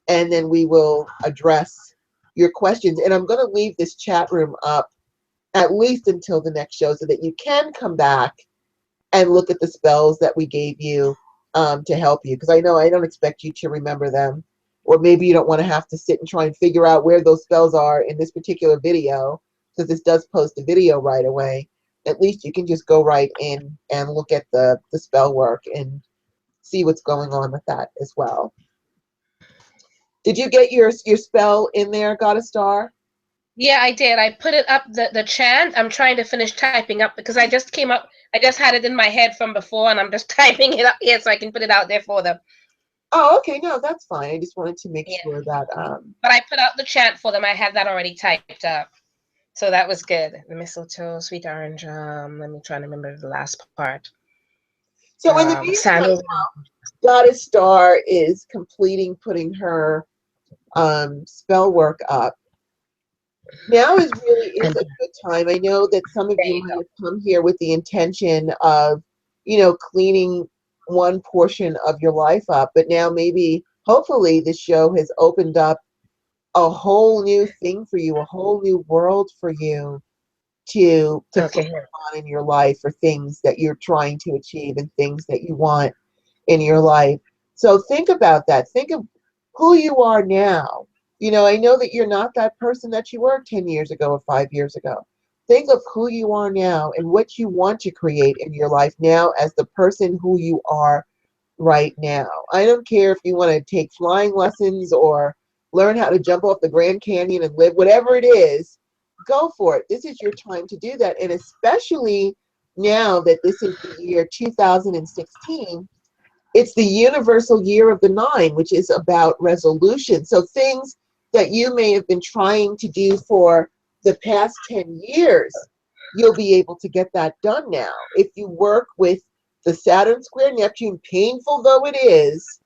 [SPEAKER 1] and then we will address your questions. And I'm going to leave this chat room up at least until the next show so that you can come back and look at the spells that we gave you to help you. Because I know I don't expect you to remember them. Or maybe you don't want to have to sit and try and figure out where those spells are in this particular video, because this does post a video right away. at least you can just go right in and look at the spell work and see what's going on with that as well. Did you get your spell in there, Got a Star?
[SPEAKER 2] Yeah, I did. I put it up the chant. I'm trying to finish typing up because I just had it in my head from before and I'm just typing it up here so I can put it out there for them.
[SPEAKER 1] Oh, okay. No, that's fine. I just wanted to make
[SPEAKER 2] Yeah.
[SPEAKER 1] sure that
[SPEAKER 2] But I put out the chant for them. I had that already typed up. So that was good. The mistletoe, sweet orange, let me try to remember the last part.
[SPEAKER 1] so in the meantime,
[SPEAKER 2] Sandal.
[SPEAKER 1] Goddess Star is completing putting her spell work up. Now is really is
[SPEAKER 2] And
[SPEAKER 1] a good time. I know that some of
[SPEAKER 2] there
[SPEAKER 1] you
[SPEAKER 2] you
[SPEAKER 1] might
[SPEAKER 2] go.
[SPEAKER 1] have come here with the intention of, cleaning one portion of your life up, but now maybe, hopefully, the show has opened up a whole new thing for you, a whole new world for you to focus
[SPEAKER 2] Okay.
[SPEAKER 1] on in your life, for things that you're trying to achieve and things that you want in your life. So think about that. Think of who you are now. I know that you're not that person that you were 10 years ago or 5 years ago. Think of who you are now and what you want to create in your life now as the person who you are right now. I don't care if you want to take flying lessons or learn how to jump off the Grand Canyon and live, whatever it is, go for it. This is your time to do that. And especially now that this is the year 2016, it's the universal year of the nine, which is about resolution. So things that you may have been trying to do for the past 10 years, you'll be able to get that done now. If you work with the Saturn square Neptune, painful though it is,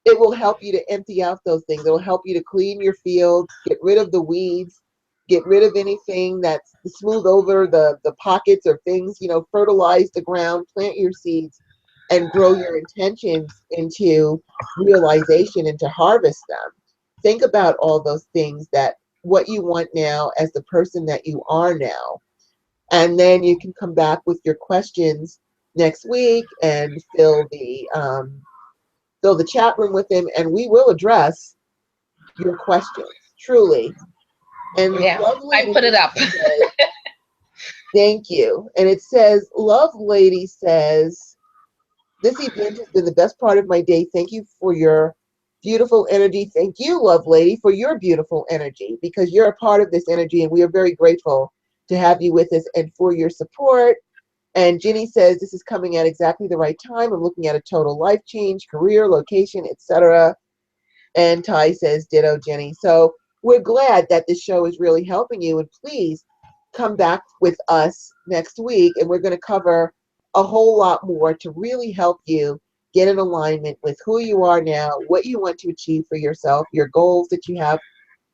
[SPEAKER 1] it will help you to empty out those things. It will help you to clean your fields, get rid of the weeds, get rid of anything that's smooth over the pockets or things, fertilize the ground, plant your seeds, and grow your intentions into realization and to harvest them. Think about all those things, that what you want now as the person that you are now. And then you can come back with your questions next week and fill the chat room with him, and we will address your questions, truly. And
[SPEAKER 2] Yeah,
[SPEAKER 1] Lovely
[SPEAKER 2] I put it
[SPEAKER 1] Lady
[SPEAKER 2] up.
[SPEAKER 1] says, thank you. And it says, Love Lady says, this event has been the best part of my day. Thank you for your beautiful energy. Thank you, Love Lady, for your beautiful energy, because you're a part of this energy, and we are very grateful to have you with us and for your support. And Ginny says, this is coming at exactly the right time. I'm looking at a total life change, career, location, etc. And Ty says, ditto, Jenny. So we're glad that this show is really helping you. And please come back with us next week. And we're going to cover a whole lot more to really help you get in alignment with who you are now, what you want to achieve for yourself, your goals that you have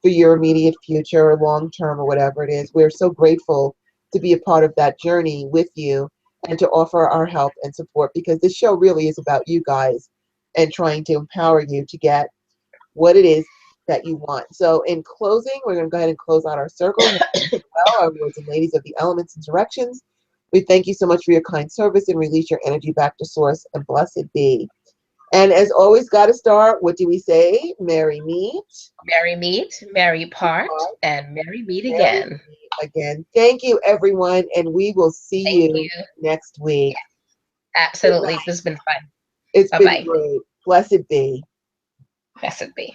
[SPEAKER 1] for your immediate future or long term or whatever it is. We're so grateful to be a part of that journey with you and to offer our help and support, because this show really is about you guys and trying to empower you to get what it is that you want. So in closing, we're going to go ahead and close out our circle. Well, our lords and ladies of the elements and directions, we thank you so much for your kind service, and release your energy back to source, and blessed be. And as always, got a star, what do we say? Merry meet.
[SPEAKER 2] Merry meet, merry part,
[SPEAKER 1] Part,
[SPEAKER 2] and merry meet
[SPEAKER 1] merry
[SPEAKER 2] again.
[SPEAKER 1] meet again. Thank you, everyone, and we will see
[SPEAKER 2] Thank
[SPEAKER 1] you
[SPEAKER 2] you.
[SPEAKER 1] next week. Good
[SPEAKER 2] Absolutely.
[SPEAKER 1] night.
[SPEAKER 2] This has been fun.
[SPEAKER 1] It's
[SPEAKER 2] Bye
[SPEAKER 1] been
[SPEAKER 2] bye.
[SPEAKER 1] great. Blessed be.
[SPEAKER 2] Blessed be.